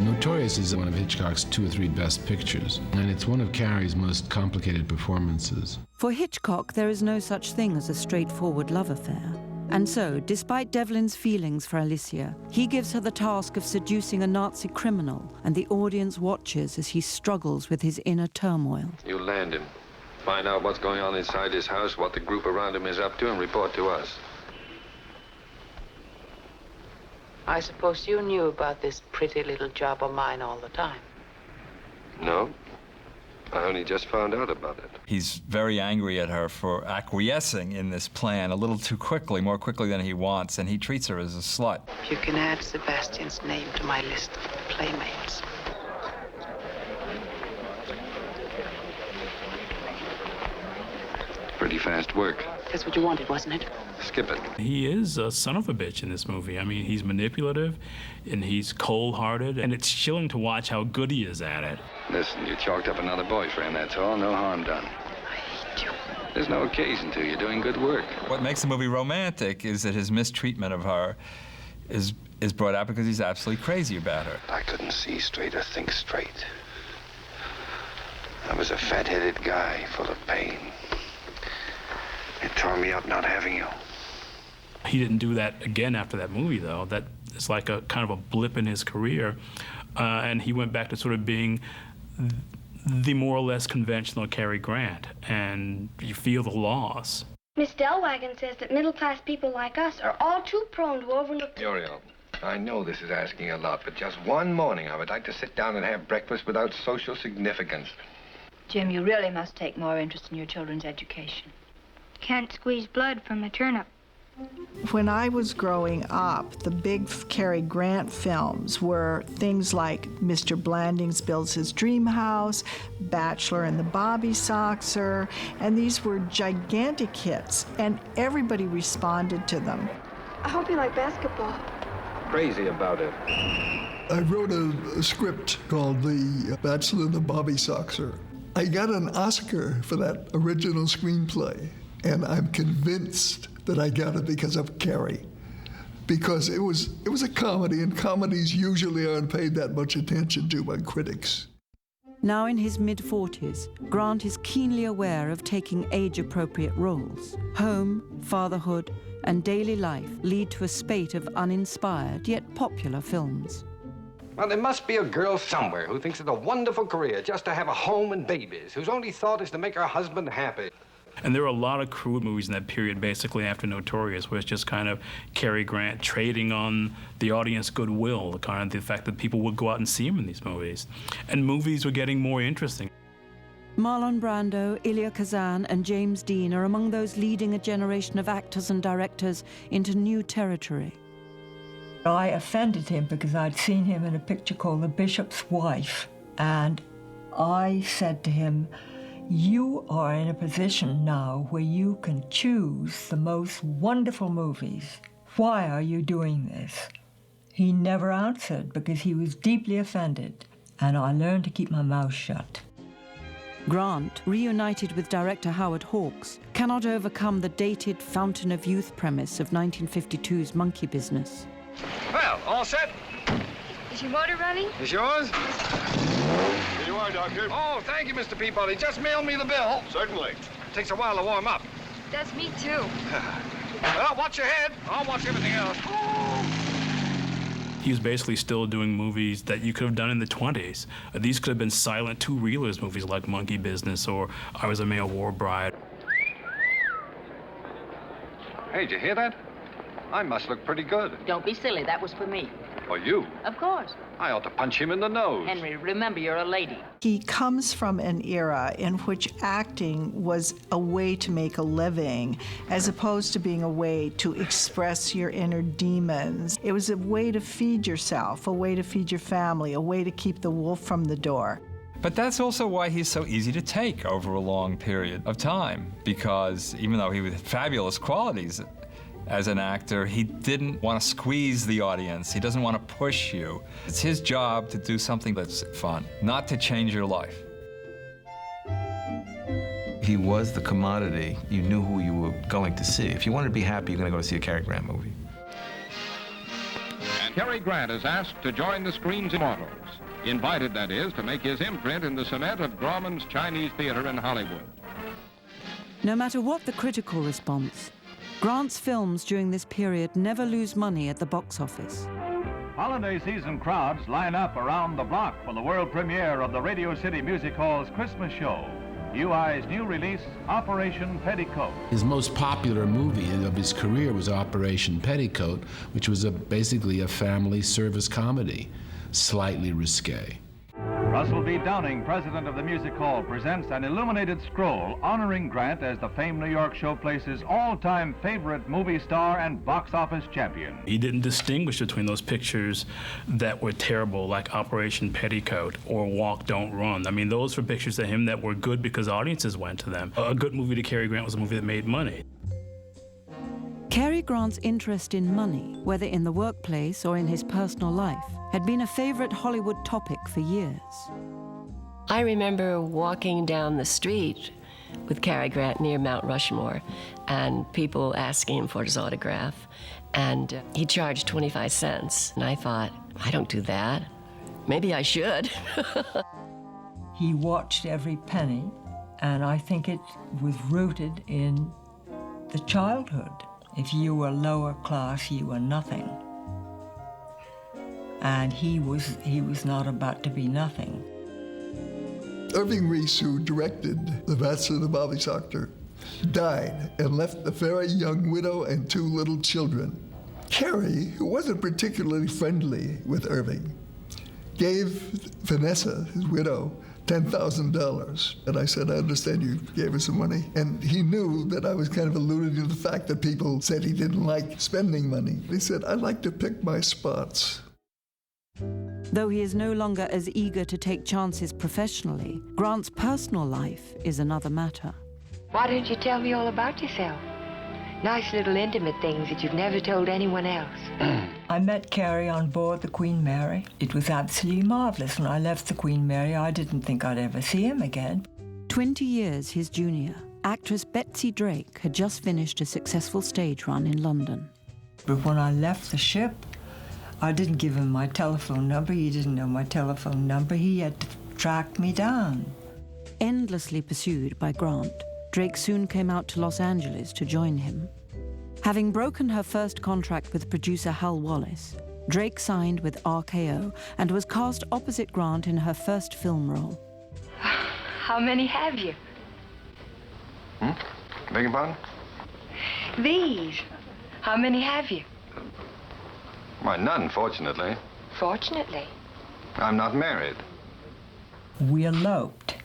Notorious is one of Hitchcock's 2 or 3 best pictures, and it's one of Cary's most complicated performances. For Hitchcock, there is no such thing as a straightforward love affair. And so, despite Devlin's feelings for Alicia, he gives her the task of seducing a Nazi criminal, and the audience watches as he struggles with his inner turmoil. You land him. Find out what's going on inside his house, what the group around him is up to, and report to us. I suppose you knew about this pretty little job of mine all the time. No. I only just found out about it. He's very angry at her for acquiescing in this plan a little too quickly, more quickly than he wants, and he treats her as a slut. You can add Sebastian's name to my list of playmates. Pretty fast work. That's what you wanted, wasn't it? Skip it. He is a son of a bitch in this movie. I mean, he's manipulative, and he's cold-hearted, and it's chilling to watch how good he is at it. Listen, you chalked up another boyfriend, that's all. No harm done. I hate you. There's no occasion to. You're doing good work. What makes the movie romantic is that his mistreatment of her is brought out because he's absolutely crazy about her. I couldn't see straight or think straight. I was a fat-headed guy full of pain. It tore me up not having you. He didn't do that again after that movie, though. That is like a kind of a blip in his career. And he went back to sort of being the more or less conventional Cary Grant. And you feel the loss. Miss Delwagon says that middle-class people like us are all too prone to overlook... Muriel, I know this is asking a lot, but just one morning I would like to sit down and have breakfast without social significance. Jim, you really must take more interest in your children's education. Can't squeeze blood from a turnip. When I was growing up, the big Cary Grant films were things like Mr. Blandings Builds His Dream House, Bachelor and the Bobby Soxer, and these were gigantic hits, and everybody responded to them. I hope you like basketball. Crazy about it. I wrote a script called The Bachelor and the Bobby Soxer. I got an Oscar for that original screenplay, and I'm convinced that I got it because of Cary. Because it was a comedy, and comedies usually aren't paid that much attention to by critics. Now in his mid-40s, Grant is keenly aware of taking age-appropriate roles. Home, fatherhood, and daily life lead to a spate of uninspired yet popular films. Well, there must be a girl somewhere who thinks it's a wonderful career just to have a home and babies, whose only thought is to make her husband happy. And there were a lot of crude movies in that period, basically after Notorious, where it's just kind of Cary Grant trading on the audience goodwill, the fact that people would go out and see him in these movies. And movies were getting more interesting. Marlon Brando, Elia Kazan, and James Dean are among those leading a generation of actors and directors into new territory. I offended him because I'd seen him in a picture called The Bishop's Wife, and I said to him, "You are in a position now where you can choose the most wonderful movies. Why are you doing this?" He never answered because he was deeply offended, and I learned to keep my mouth shut. Grant, reunited with director Howard Hawks, cannot overcome the dated Fountain of Youth premise of 1952's Monkey Business. Well, all set? Is your motor running? Is yours? Here you are, Doctor. Oh, thank you, Mr. Peabody. Just mail me the bill. Certainly. Takes a while to warm up. That's me, too. Well, watch your head. I'll watch everything else. He was basically still doing movies that you could have done in the 20s. These could have been silent two-reelers movies like Monkey Business or I Was a Male War Bride. Hey, did you hear that? I must look pretty good. Don't be silly. That was for me. For you? Of course. I ought to punch him in the nose. Henry, remember, you're a lady. He comes from an era in which acting was a way to make a living, as opposed to being a way to express your inner demons. It was a way to feed yourself, a way to feed your family, a way to keep the wolf from the door. But that's also why he's so easy to take over a long period of time, because even though he had fabulous qualities as an actor, he didn't want to squeeze the audience. He doesn't want to push you. It's his job to do something that's fun, not to change your life. He was the commodity. You knew who you were going to see. If you wanted to be happy, you're going to go see a Cary Grant movie. And Cary Grant is asked to join the screen's immortals. Invited, that is, to make his imprint in the cement of Grauman's Chinese Theater in Hollywood. No matter what the critical response, Grant's films during this period never lose money at the box office. Holiday season crowds line up around the block for the world premiere of the Radio City Music Hall's Christmas show. UI's new release, Operation Petticoat. His most popular movie of his career was Operation Petticoat, which was basically a family service comedy, slightly risque. Russell B. Downing, president of the Music Hall, presents an illuminated scroll honoring Grant as the famed New York Showplace's all-time favorite movie star and box office champion. He didn't distinguish between those pictures that were terrible, like Operation Petticoat or Walk, Don't Run. I mean, those were pictures of him that were good because audiences went to them. A good movie to Cary Grant was a movie that made money. Cary Grant's interest in money, whether in the workplace or in his personal life, had been a favorite Hollywood topic for years. I remember walking down the street with Cary Grant near Mount Rushmore and people asking him for his autograph, and he charged 25 cents. And I thought, I don't do that. Maybe I should. He watched every penny, and I think it was rooted in the childhood. If you were lower class, you were nothing. And he was not about to be nothing. Irving Reese, who directed The Bachelor and the Bobby Soxer, died and left a very young widow and 2 little children. Cary, who wasn't particularly friendly with Irving, gave Vanessa, his widow, $10,000. And I said, I understand you gave her some money. And he knew that I was kind of alluding to the fact that people said he didn't like spending money. He said, I like to pick my spots. Though he is no longer as eager to take chances professionally, Grant's personal life is another matter. Why don't you tell me all about yourself? Nice little intimate things that you've never told anyone else. I met Cary on board the Queen Mary. It was absolutely marvelous. When I left the Queen Mary, I didn't think I'd ever see him again. 20 years his junior, actress Betsy Drake had just finished a successful stage run in London. But when I left the ship, I didn't give him my telephone number. He didn't know my telephone number. He had to track me down. Endlessly pursued by Grant, Drake soon came out to Los Angeles to join him. Having broken her first contract with producer Hal Wallace, Drake signed with RKO and was cast opposite Grant in her first film role. How many have you? Beg your pardon? These. How many have you? Why, none, fortunately. Fortunately. I'm not married. We eloped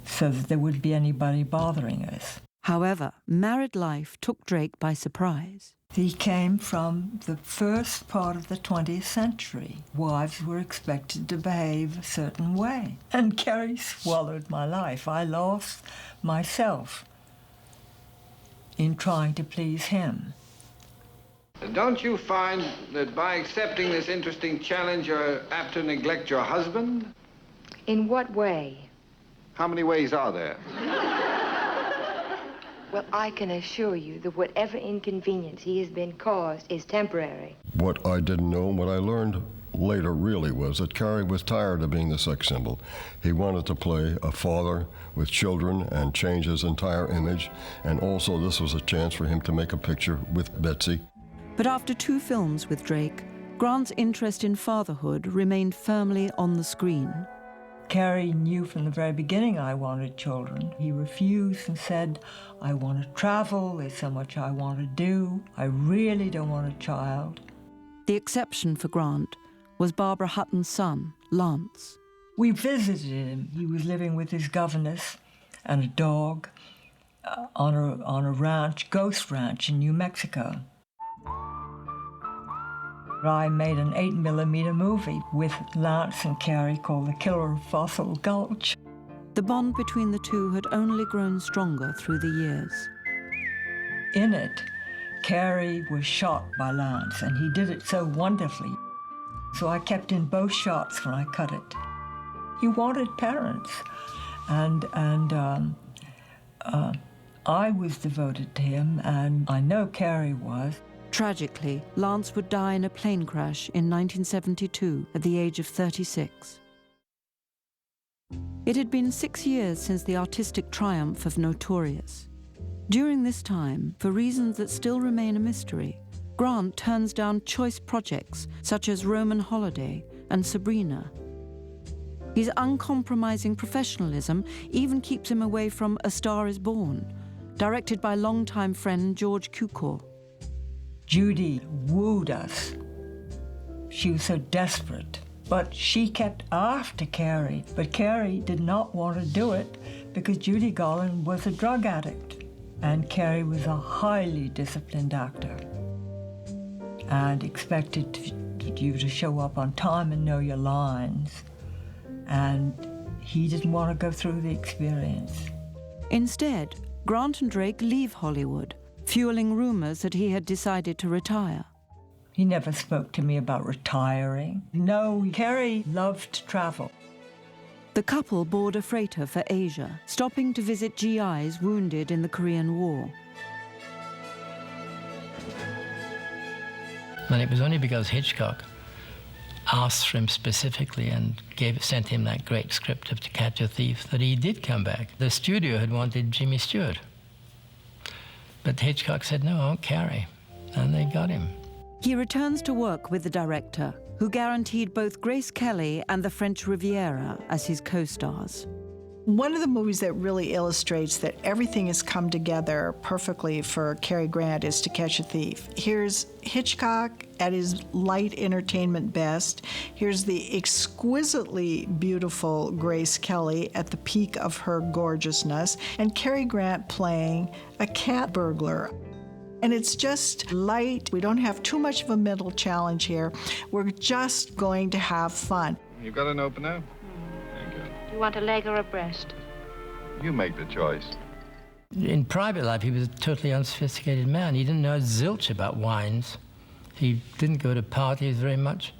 so that there wouldn't be anybody bothering us. However, married life took Drake by surprise. He came from the first part of the 20th century. Wives were expected to behave a certain way. And Cary swallowed my life. I lost myself in trying to please him. Don't you find that by accepting this interesting challenge, you're apt to neglect your husband? In what way? How many ways are there? Well, I can assure you that whatever inconvenience he has been caused is temporary. What I didn't know and what I learned later really was that Cary was tired of being the sex symbol. He wanted to play a father with children and change his entire image, and also this was a chance for him to make a picture with Betsy. But after 2 films with Drake, Grant's interest in fatherhood remained firmly on the screen. Cary knew from the very beginning I wanted children. He refused and said, I want to travel, there's so much I want to do. I really don't want a child. The exception for Grant was Barbara Hutton's son, Lance. We visited him. He was living with his governess and a dog on a ranch, ghost ranch in New Mexico. I made an 8mm movie with Lance and Cary called The Killer of Fossil Gulch. The bond between the two had only grown stronger through the years. In it, Cary was shot by Lance, and he did it so wonderfully. So I kept in both shots when I cut it. He wanted parents, and I was devoted to him, and I know Cary was. Tragically, Lance would die in a plane crash in 1972 at the age of 36. It had been 6 years since the artistic triumph of Notorious. During this time, for reasons that still remain a mystery, Grant turns down choice projects such as Roman Holiday and Sabrina. His uncompromising professionalism even keeps him away from A Star is Born, directed by longtime friend George Cukor. Judy wooed us. She was so desperate. But she kept after Cary. But Cary did not want to do it because Judy Garland was a drug addict. And Cary was a highly disciplined actor and expected you to show up on time and know your lines. And he didn't want to go through the experience. Instead, Grant and Drake leave Hollywood, fueling rumors that he had decided to retire. He never spoke to me about retiring. No, Cary loved to travel. The couple board a freighter for Asia, stopping to visit GIs wounded in the Korean War. And it was only because Hitchcock asked for him specifically and sent him that great script of To Catch a Thief that he did come back. The studio had wanted Jimmy Stewart. But Hitchcock said, no, I want Cary. And they got him. He returns to work with the director, who guaranteed both Grace Kelly and the French Riviera as his co-stars. One of the movies that really illustrates that everything has come together perfectly for Cary Grant is To Catch a Thief. Here's Hitchcock at his light entertainment best. Here's the exquisitely beautiful Grace Kelly at the peak of her gorgeousness, and Cary Grant playing a cat burglar. And it's just light. We don't have too much of a mental challenge here. We're just going to have fun. You got an opener? You want a leg or a breast? You make the choice. In private life, he was a totally unsophisticated man. He didn't know zilch about wines. He didn't go to parties very much.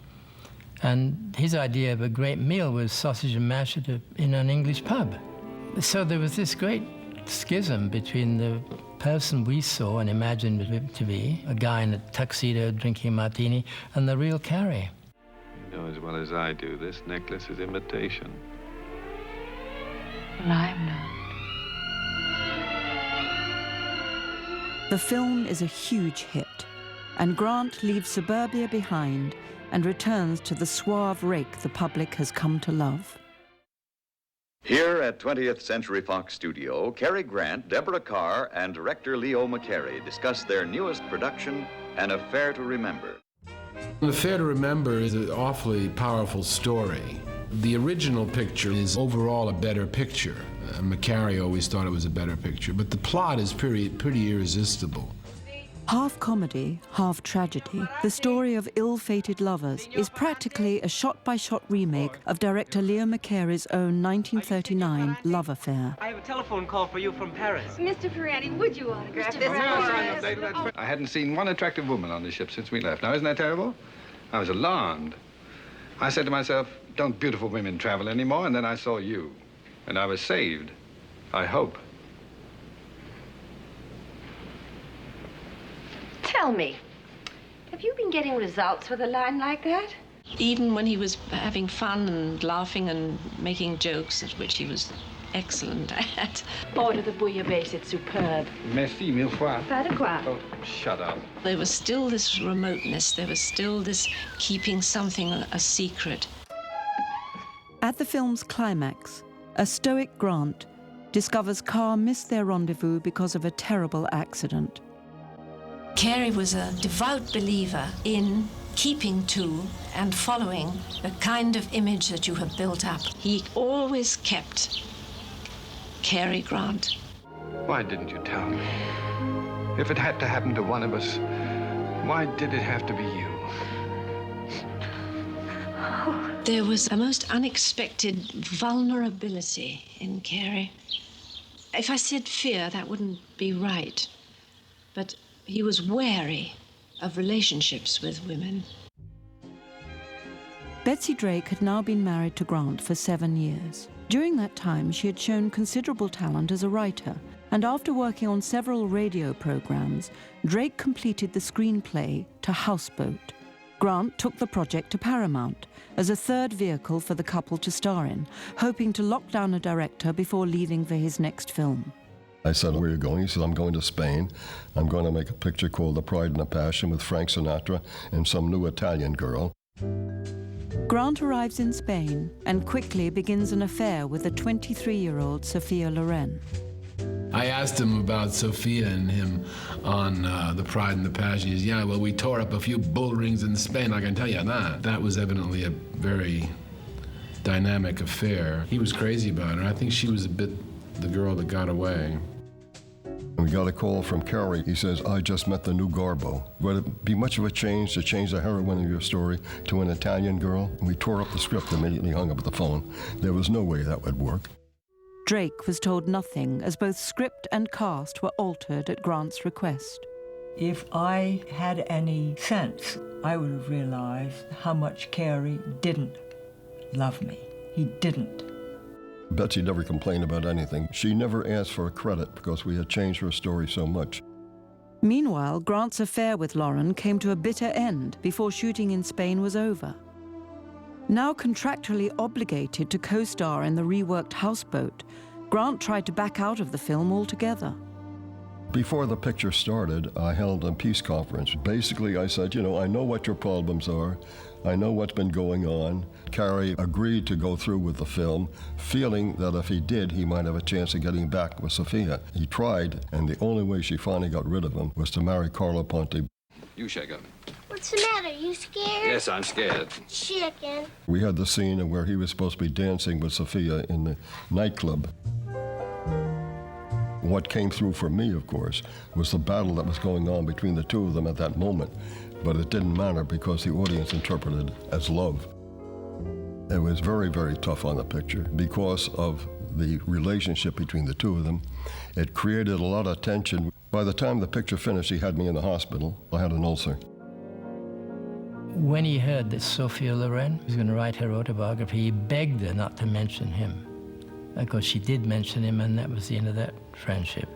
And his idea of a great meal was sausage and mash in an English pub. So there was this great schism between the person we saw and imagined him to be, a guy in a tuxedo drinking a martini, and the real Cary. You know as well as I do, this necklace is imitation. Well, I'm not. The film is a huge hit, and Grant leaves suburbia behind and returns to the suave rake the public has come to love. Here at 20th Century Fox Studio, Cary Grant, Deborah Carr, and director Leo McCarey discuss their newest production, An Affair to Remember. An Affair to Remember is an awfully powerful story. The original picture is overall a better picture. McCarey always thought it was a better picture, but the plot is pretty irresistible. Half comedy, half tragedy, the story of ill-fated lovers is practically a shot-by-shot remake of director Leo McCarey's own 1939 love affair. I have a telephone call for you from Paris. Mr. Ferrandi, would you autograph this? I hadn't seen one attractive woman on the ship since we left. Now, isn't that terrible? I was alarmed. I said to myself, don't beautiful women travel anymore? And then I saw you. And I was saved. I hope. Tell me, have you been getting results with a line like that? Even when he was having fun and laughing and making jokes, at which he was excellent at. Order the bouillabaisse, it's superb. Merci, mille fois. Pas de quoi. Oh, shut up. There was still this remoteness. There was still this keeping something a secret. At the film's climax, a stoic Grant discovers Carr missed their rendezvous because of a terrible accident. Cary was a devout believer in keeping to and following the kind of image that you have built up. He always kept Cary Grant. Why didn't you tell me? If it had to happen to one of us, why did it have to be you? There was a most unexpected vulnerability in Cary. If I said fear, that wouldn't be right. But he was wary of relationships with women. Betsy Drake had now been married to Grant for 7 years. During that time, she had shown considerable talent as a writer, and after working on several radio programs, Drake completed the screenplay to Houseboat. Grant took the project to Paramount as a third vehicle for the couple to star in, hoping to lock down a director before leaving for his next film. I said, where are you going? He said, I'm going to Spain. I'm going to make a picture called The Pride and the Passion with Frank Sinatra and some new Italian girl. Grant arrives in Spain and quickly begins an affair with a 23-year-old Sophia Loren. I asked him about Sophia and him on The Pride and the Passion. He says, yeah, well, we tore up a few bull rings in Spain, I can tell you that. That was evidently a very dynamic affair. He was crazy about her. I think she was a bit the girl that got away. We got a call from Cary. He says, I just met the new Garbo. Would it be much of a change to change the heroine of your story to an Italian girl? And we tore up the script, immediately hung up the phone. There was no way that would work. Drake was told nothing, as both script and cast were altered at Grant's request. If I had any sense, I would have realized how much Cary didn't love me. He didn't. Betsy never complained about anything. She never asked for a credit because we had changed her story so much. Meanwhile, Grant's affair with Loren came to a bitter end before shooting in Spain was over. Now contractually obligated to co-star in the reworked Houseboat, Grant tried to back out of the film altogether. Before the picture started, I held a peace conference. Basically, I said, I know what your problems are. I know what's been going on. Cary agreed to go through with the film, feeling that if he did, he might have a chance of getting back with Sophia. He tried, and the only way she finally got rid of him was to marry Carlo Ponti. You shake on me. What's the matter? You scared? Yes, I'm scared. Chicken. We had the scene where he was supposed to be dancing with Sophia in the nightclub. What came through for me, of course, was the battle that was going on between the two of them at that moment. But it didn't matter because the audience interpreted it as love. It was very, very tough on the picture because of the relationship between the two of them. It created a lot of tension. By the time the picture finished, he had me in the hospital. I had an ulcer. When he heard that Sophia Loren was going to write her autobiography, he begged her not to mention him. Of course, she did mention him, and that was the end of that friendship.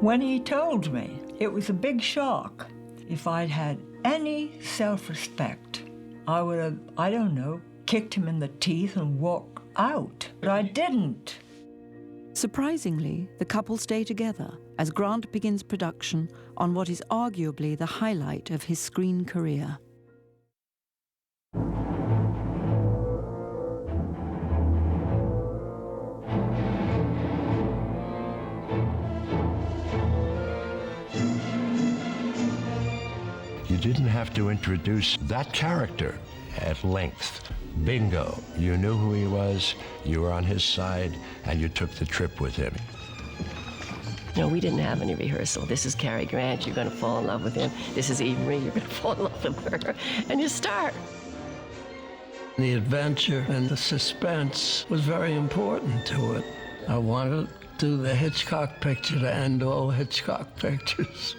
When he told me, it was a big shock. If I'd had any self-respect, I would have, I don't know, kicked him in the teeth and walked out. But I didn't. Surprisingly, the couple stay together as Grant begins production on what is arguably the highlight of his screen career. You didn't have to introduce that character at length. Bingo. You knew who he was, you were on his side, and you took the trip with him. No, we didn't have any rehearsal. This is Cary Grant, you're going to fall in love with him. This is Eve Marie, you're going to fall in love with her. And you start. The adventure and the suspense was very important to it. I wanted to do the Hitchcock picture to end all Hitchcock pictures.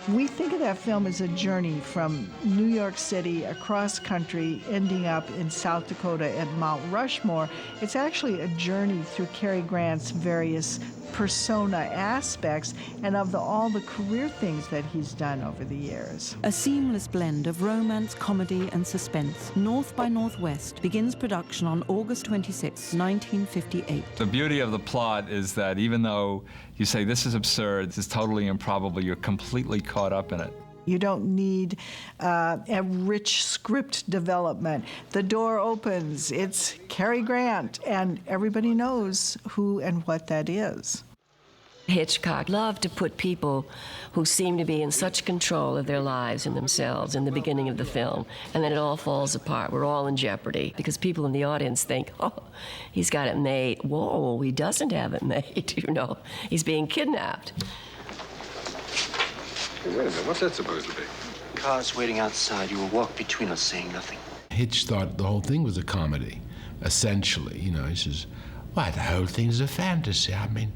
We think of that film as a journey from New York City across country, ending up in South Dakota at Mount Rushmore. It's actually a journey through Cary Grant's various persona aspects and of all the career things that he's done over the years. A seamless blend of romance, comedy, and suspense, North by Northwest begins production on August 26, 1958. The beauty of the plot is that even though you say this is absurd, this is totally improbable, you're completely caught up in it. You don't need a rich script development. The door opens, it's Cary Grant, and everybody knows who and what that is. Hitchcock loved to put people who seem to be in such control of their lives and themselves in the beginning of the film, and then it all falls apart. We're all in jeopardy because people in the audience think, oh, he's got it made. Whoa, he doesn't have it made, you know. He's being kidnapped. Hey, wait a minute, what's that supposed to be? Cars waiting outside. You will walk between us saying nothing. Hitch thought the whole thing was a comedy, essentially. You know, he says, why, the whole thing's a fantasy. I mean,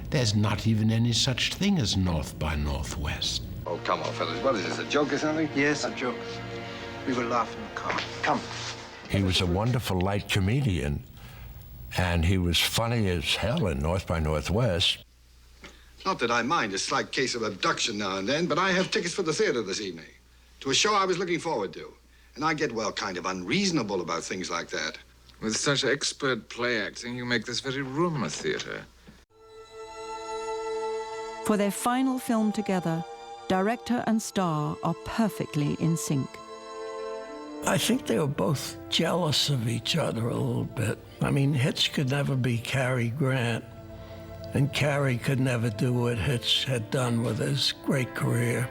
there's not even any such thing as North by Northwest. Oh, come on, fellas. What is this, a joke or something? Yes, a joke. We will laugh in the car. Come. He was a wonderful light comedian, and he was funny as hell in North by Northwest. Not that I mind a slight case of abduction now and then, but I have tickets for the theater this evening, to a show I was looking forward to. And I get, well, kind of unreasonable about things like that. With such expert play acting, you make this very room a theater. For their final film together, director and star are perfectly in sync. I think they were both jealous of each other a little bit. I mean, Hitch could never be Cary Grant, and Cary could never do what Hitch had done with his great career.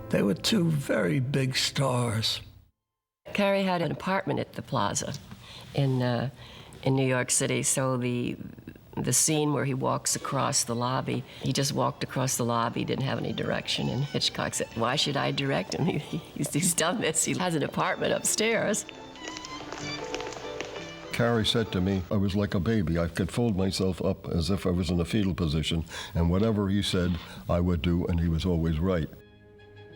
They were two very big stars. Cary had an apartment at the Plaza in New York City, so the scene where he walks across the lobby, he just walked across the lobby, didn't have any direction, and Hitchcock said, why should I direct him? He's done this. He has an apartment upstairs. Cary said to me, I was like a baby. I could fold myself up as if I was in a fetal position, and whatever he said, I would do, and he was always right.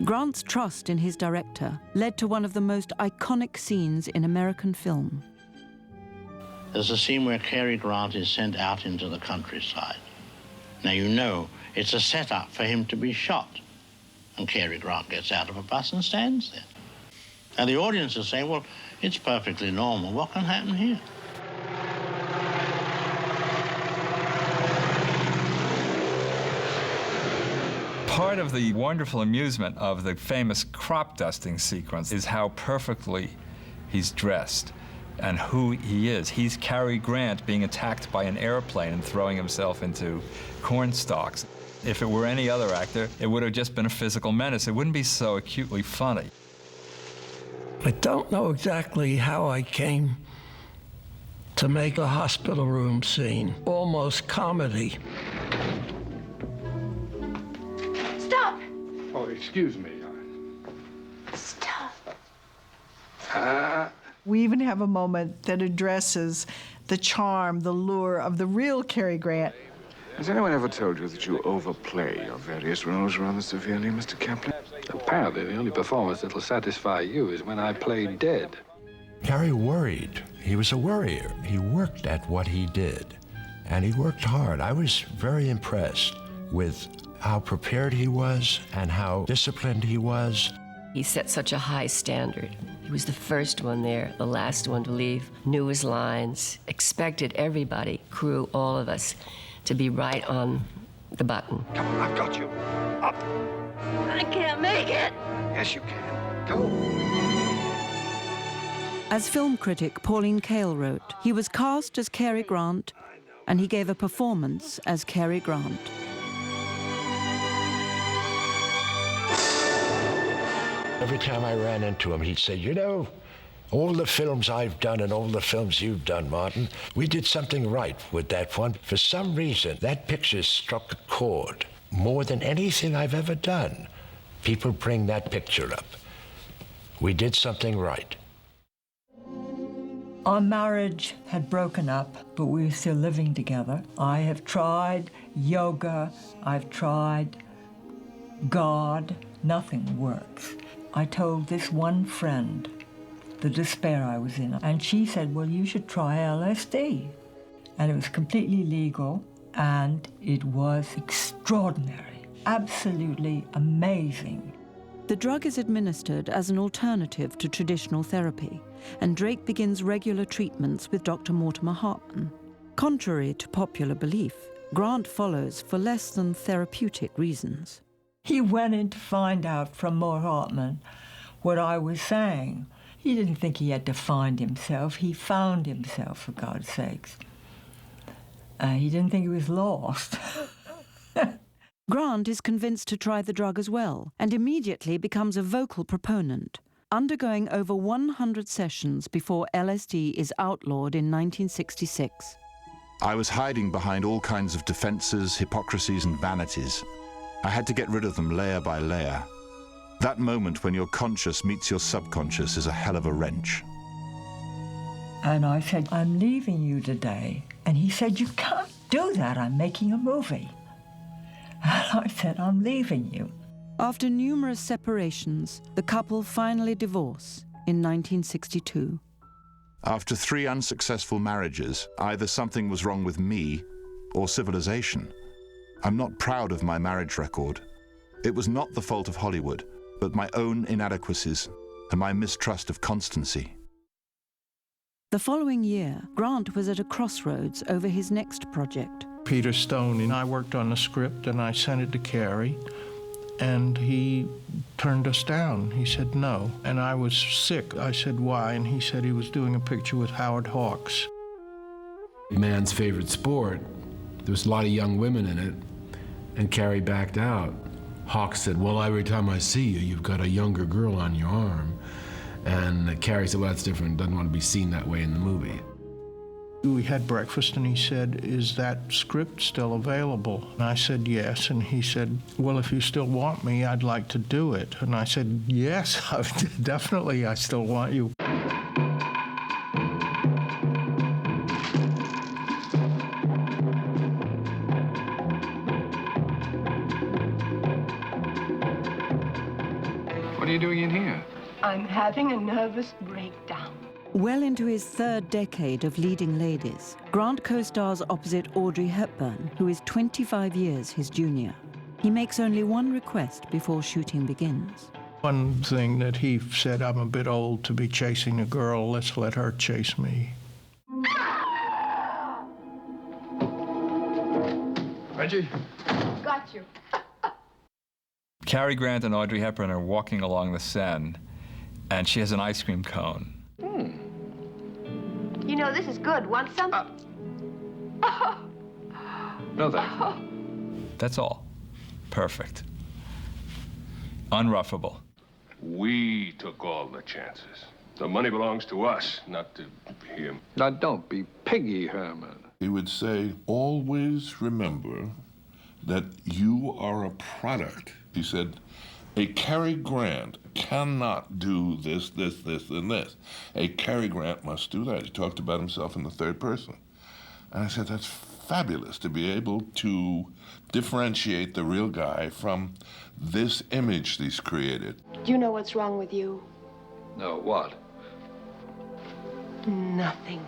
Grant's trust in his director led to one of the most iconic scenes in American film. There's a scene where Cary Grant is sent out into the countryside. Now, you know, it's a setup for him to be shot. And Cary Grant gets out of a bus and stands there. Now, the audience is saying, well, it's perfectly normal. What can happen here? Part of the wonderful amusement of the famous crop dusting sequence is how perfectly he's dressed and who he is. He's Cary Grant being attacked by an airplane and throwing himself into corn stalks. If it were any other actor, it would have just been a physical menace. It wouldn't be so acutely funny. I don't know exactly how I came to make a hospital room scene almost comedy. Stop! Oh, excuse me. Stop. We even have a moment that addresses the charm, the lure of the real Cary Grant. Has anyone ever told you that you overplay your various roles rather severely, Mr. Kaplan? Apparently, the only performance that'll satisfy you is when I play dead. Cary worried. He was a worrier. He worked at what he did, and he worked hard. I was very impressed with how prepared he was and how disciplined he was. He set such a high standard. He was the first one there, the last one to leave, knew his lines, expected everybody, crew, all of us, to be right on the button. Come on, I've got you. Up. I can't make it. Yes, you can. Go. As film critic Pauline Kael wrote, he was cast as Cary Grant, and he gave a performance as Cary Grant. Every time I ran into him, he'd say, you know, all the films I've done and all the films you've done, Martin, we did something right with that one. For some reason, that picture struck a chord more than anything I've ever done. People bring that picture up. We did something right. Our marriage had broken up, but we were still living together. I have tried yoga, I've tried God, nothing works. I told this one friend the despair I was in, and she said, well, you should try LSD. And it was completely legal, and it was extraordinary, absolutely amazing. The drug is administered as an alternative to traditional therapy, and Drake begins regular treatments with Dr. Mortimer Hartman. Contrary to popular belief, Grant follows for less than therapeutic reasons. He went in to find out from Moore Hartman what I was saying. He didn't think he had to find himself. He found himself, for God's sakes. He didn't think he was lost. Grant is convinced to try the drug as well, and immediately becomes a vocal proponent, undergoing over 100 sessions before LSD is outlawed in 1966. I was hiding behind all kinds of defenses, hypocrisies, and vanities. I had to get rid of them layer by layer. That moment when your conscious meets your subconscious is a hell of a wrench. And I said, I'm leaving you today. And he said, you can't do that. I'm making a movie. And I said, I'm leaving you. After numerous separations, the couple finally divorce in 1962. After 3 unsuccessful marriages, either something was wrong with me or civilization. I'm not proud of my marriage record. It was not the fault of Hollywood, but my own inadequacies and my mistrust of constancy. The following year, Grant was at a crossroads over his next project. Peter Stone and I worked on the script, and I sent it to Cary, and he turned us down. He said no. And I was sick. I said, why? And he said he was doing a picture with Howard Hawks. Man's favorite sport. There was a lot of young women in it, and Cary backed out. Hawks said, well, every time I see you, you've got a younger girl on your arm. And Cary said, well, that's different. Doesn't want to be seen that way in the movie. We had breakfast, and he said, is that script still available? And I said, yes. And he said, well, if you still want me, I'd like to do it. And I said, yes, definitely, I still want you. What are you doing in here? I'm having a nervous breakdown. Well into his 3rd decade of leading ladies, Grant co-stars opposite Audrey Hepburn, who is 25 years his junior. He makes only one request before shooting begins. One thing that he said, I'm a bit old to be chasing a girl, let's let her chase me. Reggie? Got you. Cary Grant and Audrey Hepburn are walking along the Seine, and she has an ice cream cone. You know, this is good. Want some? No thanks. That's all. Perfect. Unruffable. We took all the chances. The money belongs to us, not to him. Now, don't be piggy, Herman. He would say, always remember that you are a product. He said, a Cary Grant cannot do this, this, this, and this. A Cary Grant must do that. He talked about himself in the third person. And I said, that's fabulous to be able to differentiate the real guy from this image he's created. Do you know what's wrong with you? No, what? Nothing.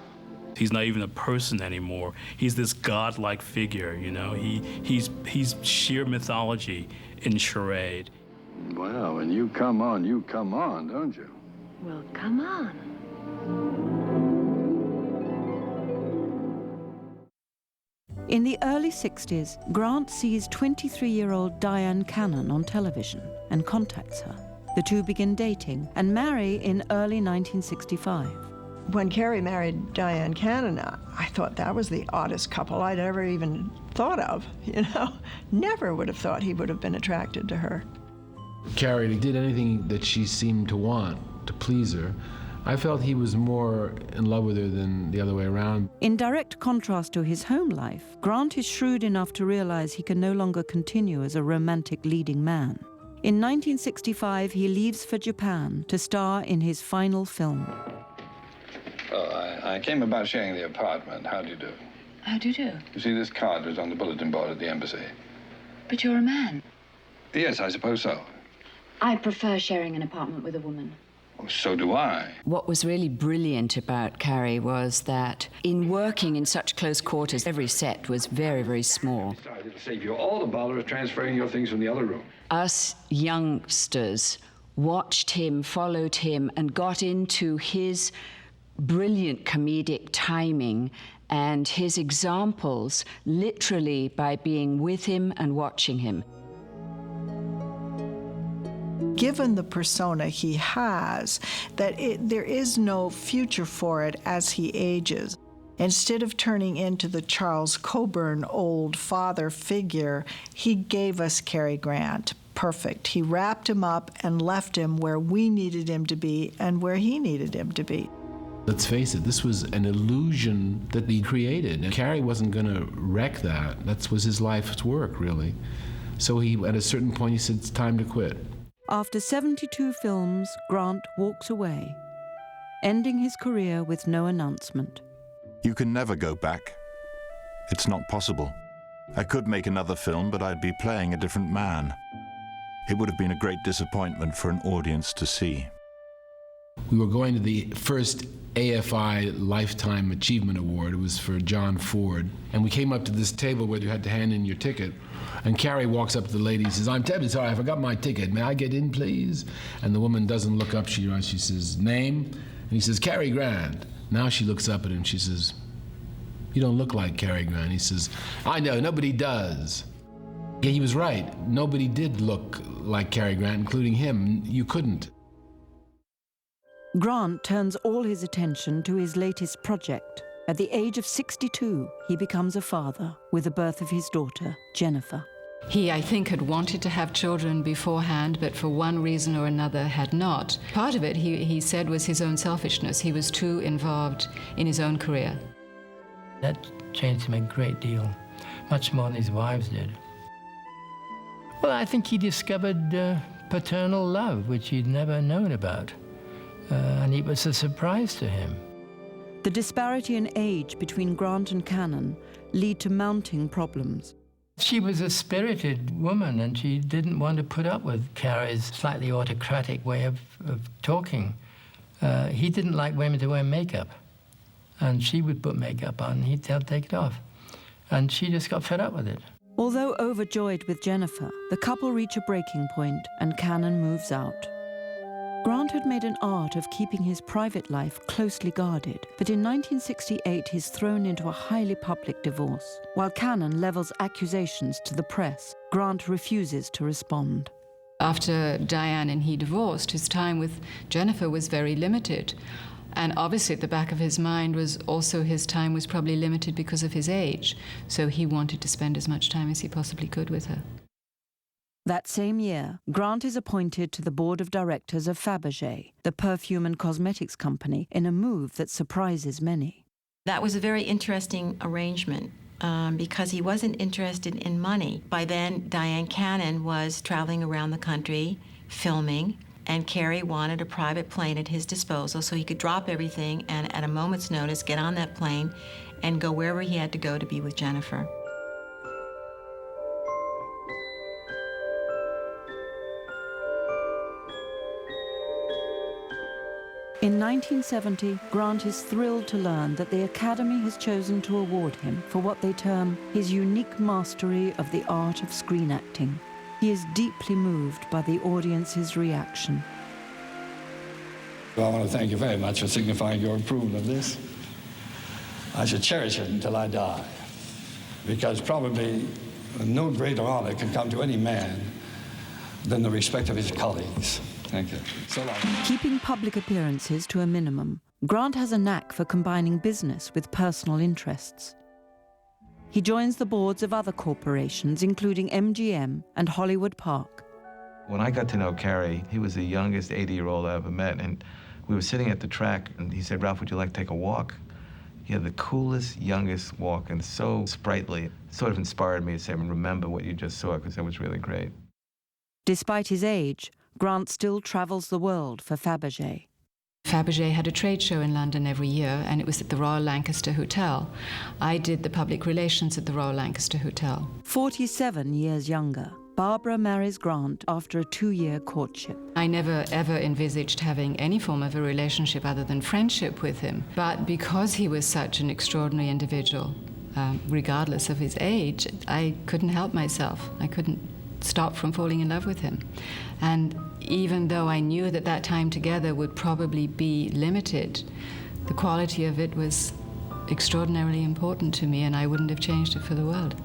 He's not even a person anymore. He's this godlike figure, you know. He's sheer mythology in charade. Well, when you come on, don't you? Well, come on. In the early 60s, Grant sees 23-year-old Diane Cannon on television and contacts her. The two begin dating and marry in early 1965. When Cary married Diane Cannon, I thought that was the oddest couple I'd ever even thought of, you know? Never would have thought he would have been attracted to her. Cary did anything that she seemed to want, to please her. I felt he was more in love with her than the other way around. In direct contrast to his home life, Grant is shrewd enough to realize he can no longer continue as a romantic leading man. In 1965, he leaves for Japan to star in his final film. Oh, I came about sharing the apartment. How do you do? How do you do? You see, this card was on the bulletin board at the embassy. But you're a man. Yes, I suppose so. I prefer sharing an apartment with a woman. Oh, so do I. What was really brilliant about Cary was that in working in such close quarters, every set was very, very small. It'll save you all the bother of transferring your things from the other room. Us youngsters watched him, followed him, and got into his brilliant comedic timing and his examples literally by being with him and watching him. Given the persona he has, that there is no future for it as he ages. Instead of turning into the Charles Coburn old father figure, he gave us Cary Grant. Perfect. He wrapped him up and left him where we needed him to be and where he needed him to be. Let's face it, this was an illusion that he created. And Cary wasn't going to wreck that. That was his life's work, really. So at a certain point, he said, it's time to quit. After 72 films, Grant walks away, ending his career with no announcement. You can never go back. It's not possible. I could make another film, but I'd be playing a different man. It would have been a great disappointment for an audience to see. We were going to the first AFI Lifetime Achievement Award. It was for John Ford. And we came up to this table where you had to hand in your ticket. And Cary walks up to the lady and says, I'm terribly sorry, I forgot my ticket. May I get in, please? And the woman doesn't look up. She says, name? And he says, Cary Grant. Now she looks up at him. She says, you don't look like Cary Grant. He says, I know, nobody does. Yeah, he was right. Nobody did look like Cary Grant, including him. You couldn't. Grant turns all his attention to his latest project. At the age of 62, he becomes a father with the birth of his daughter, Jennifer. He, I think, had wanted to have children beforehand, but for one reason or another had not. Part of it, he said, was his own selfishness. He was too involved in his own career. That changed him a great deal, much more than his wives did. Well, I think he discovered paternal love, which he'd never known about, and it was a surprise to him. The disparity in age between Grant and Cannon lead to mounting problems. She was a spirited woman, and she didn't want to put up with Cary's slightly autocratic way of talking. He didn't like women to wear makeup, and she would put makeup on, and he'd take it off. And she just got fed up with it. Although overjoyed with Jennifer, the couple reach a breaking point, and Cannon moves out. Grant had made an art of keeping his private life closely guarded, but in 1968 he's thrown into a highly public divorce. While Cannon levels accusations to the press, Grant refuses to respond. After Diane and he divorced, his time with Jennifer was very limited. And obviously at the back of his mind was also his time was probably limited because of his age. So he wanted to spend as much time as he possibly could with her. That same year, Grant is appointed to the board of directors of Fabergé, the perfume and cosmetics company, in a move that surprises many. That was a very interesting arrangement because he wasn't interested in money. By then, Diane Cannon was traveling around the country filming, and Cary wanted a private plane at his disposal so he could drop everything and at a moment's notice get on that plane and go wherever he had to go to be with Jennifer. In 1970, Grant is thrilled to learn that the Academy has chosen to award him for what they term his unique mastery of the art of screen acting. He is deeply moved by the audience's reaction. Well, I want to thank you very much for signifying your approval of this. I should cherish it until I die, because probably no greater honor can come to any man than the respect of his colleagues. Thank you. So long. Keeping public appearances to a minimum, Grant has a knack for combining business with personal interests. He joins the boards of other corporations, including MGM and Hollywood Park. When I got to know Cary, he was the youngest 80-year-old I ever met, and we were sitting at the track, and he said, "Ralph, would you like to take a walk?" He had the coolest, youngest walk, and so sprightly. It sort of inspired me to say, remember what you just saw, because that was really great. Despite his age, Grant still travels the world for Fabergé. Fabergé had a trade show in London every year, and it was at the Royal Lancaster Hotel. I did the public relations at the Royal Lancaster Hotel. 47 years younger, Barbara marries Grant after a 2-year courtship. I never ever envisaged having any form of a relationship other than friendship with him. But because he was such an extraordinary individual, regardless of his age, I couldn't help myself. I couldn't stop from falling in love with him. And even though I knew that that time together would probably be limited, the quality of it was extraordinarily important to me, and I wouldn't have changed it for the world.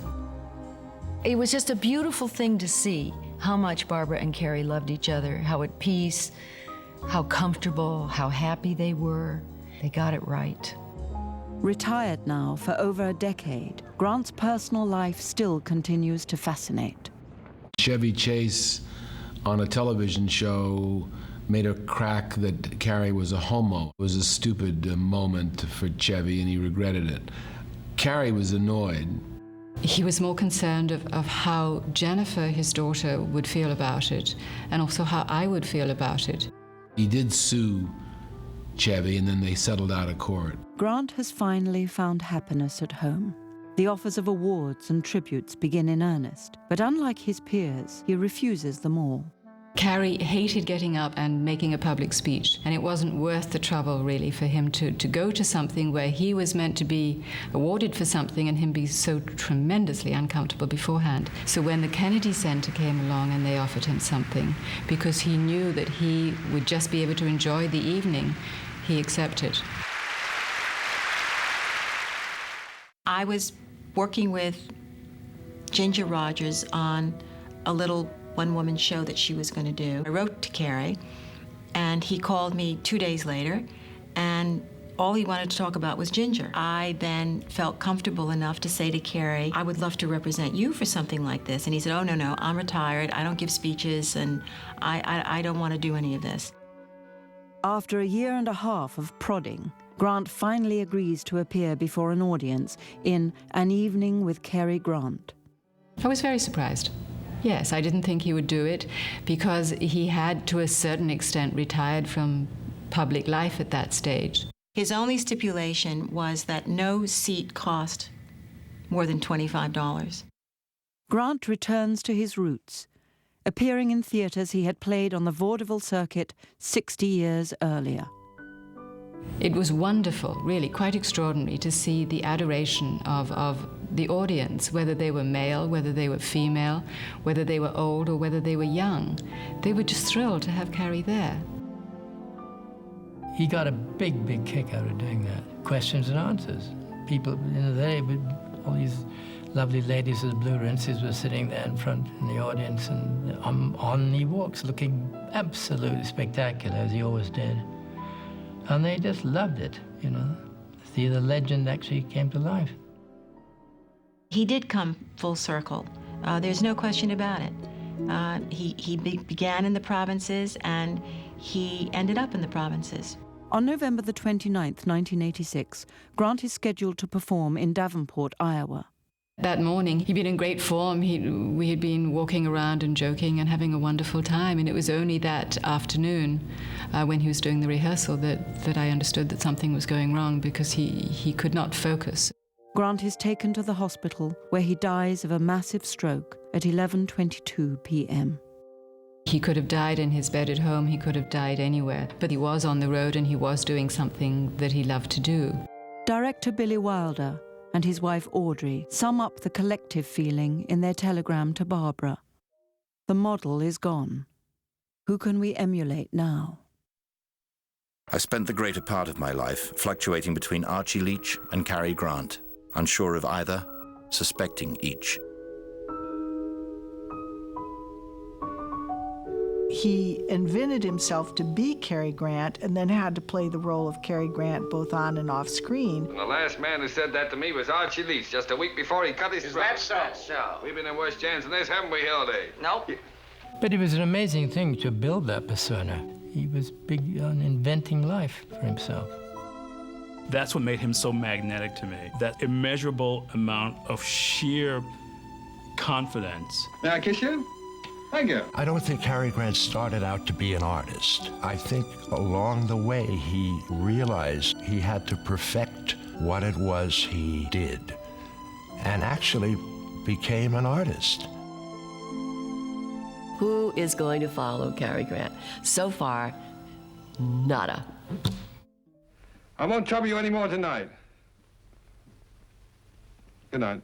It was just a beautiful thing to see how much Barbara and Cary loved each other, how at peace, how comfortable, how happy they were. They got it right. Retired now for over a decade, Grant's personal life still continues to fascinate. Chevy Chase on a television show made a crack that Cary was a homo. It was a stupid moment for Chevy, and he regretted it. Cary was annoyed. He was more concerned of how Jennifer, his daughter, would feel about it, and also how I would feel about it. He did sue Chevy, and then they settled out of court. Grant has finally found happiness at home. The offers of awards and tributes begin in earnest, but unlike his peers, he refuses them all. Cary hated getting up and making a public speech, and it wasn't worth the trouble, really, for him to go to something where he was meant to be awarded for something and him be so tremendously uncomfortable beforehand. So when the Kennedy Center came along and they offered him something, because he knew that he would just be able to enjoy the evening, he accepted. I was working with Ginger Rogers on a little one-woman show that she was going to do. I wrote to Cary, and he called me 2 days later, and all he wanted to talk about was Ginger. I then felt comfortable enough to say to Cary, I would love to represent you for something like this. And he said, oh, no, I'm retired. I don't give speeches, and I don't want to do any of this. After a year and a half of prodding, Grant finally agrees to appear before an audience in An Evening with Cary Grant. I was very surprised. Yes, I didn't think he would do it because he had, to a certain extent, retired from public life at that stage. His only stipulation was that no seat cost more than $25. Grant returns to his roots, appearing in theatres he had played on the vaudeville circuit 60 years earlier. It was wonderful, really, quite extraordinary to see the adoration of the audience, whether they were male, whether they were female, whether they were old or whether they were young. They were just thrilled to have Cary there. He got a big kick out of doing that. Questions and answers. People, they would all these lovely ladies with blue rinses were sitting there in front in the audience, and on he walks, looking absolutely spectacular, as he always did. And they just loved it, you know. The legend actually came to life. He did come full circle. There's no question about it. He began in the provinces, and he ended up in the provinces. On November the 29th, 1986, Grant is scheduled to perform in Davenport, Iowa. That morning, he'd been in great form. We had been walking around and joking and having a wonderful time, and it was only that afternoon, when he was doing the rehearsal, that I understood that something was going wrong, because he could not focus. Grant is taken to the hospital, where he dies of a massive stroke at 11:22 p.m. He could have died in his bed at home, he could have died anywhere, but he was on the road and he was doing something that he loved to do. Director Billy Wilder and his wife Audrey sum up the collective feeling in their telegram to Barbara. The model is gone. Who can we emulate now? I spent the greater part of my life fluctuating between Archie Leach and Cary Grant, unsure of either, suspecting each. He invented himself to be Cary Grant and then had to play the role of Cary Grant both on and off screen. And the last man who said that to me was Archie Leach, just a week before he cut his throat. Is that so? We've been in worse jams than this, haven't we, Hildy? Nope. But it was an amazing thing to build that persona. He was big on inventing life for himself. That's what made him so magnetic to me, that immeasurable amount of sheer confidence. May I kiss you? Thank you. I don't think Cary Grant started out to be an artist. I think along the way he realized he had to perfect what it was he did, and actually became an artist. Who is going to follow Cary Grant? So far, nada. I won't trouble you any more tonight. Good night.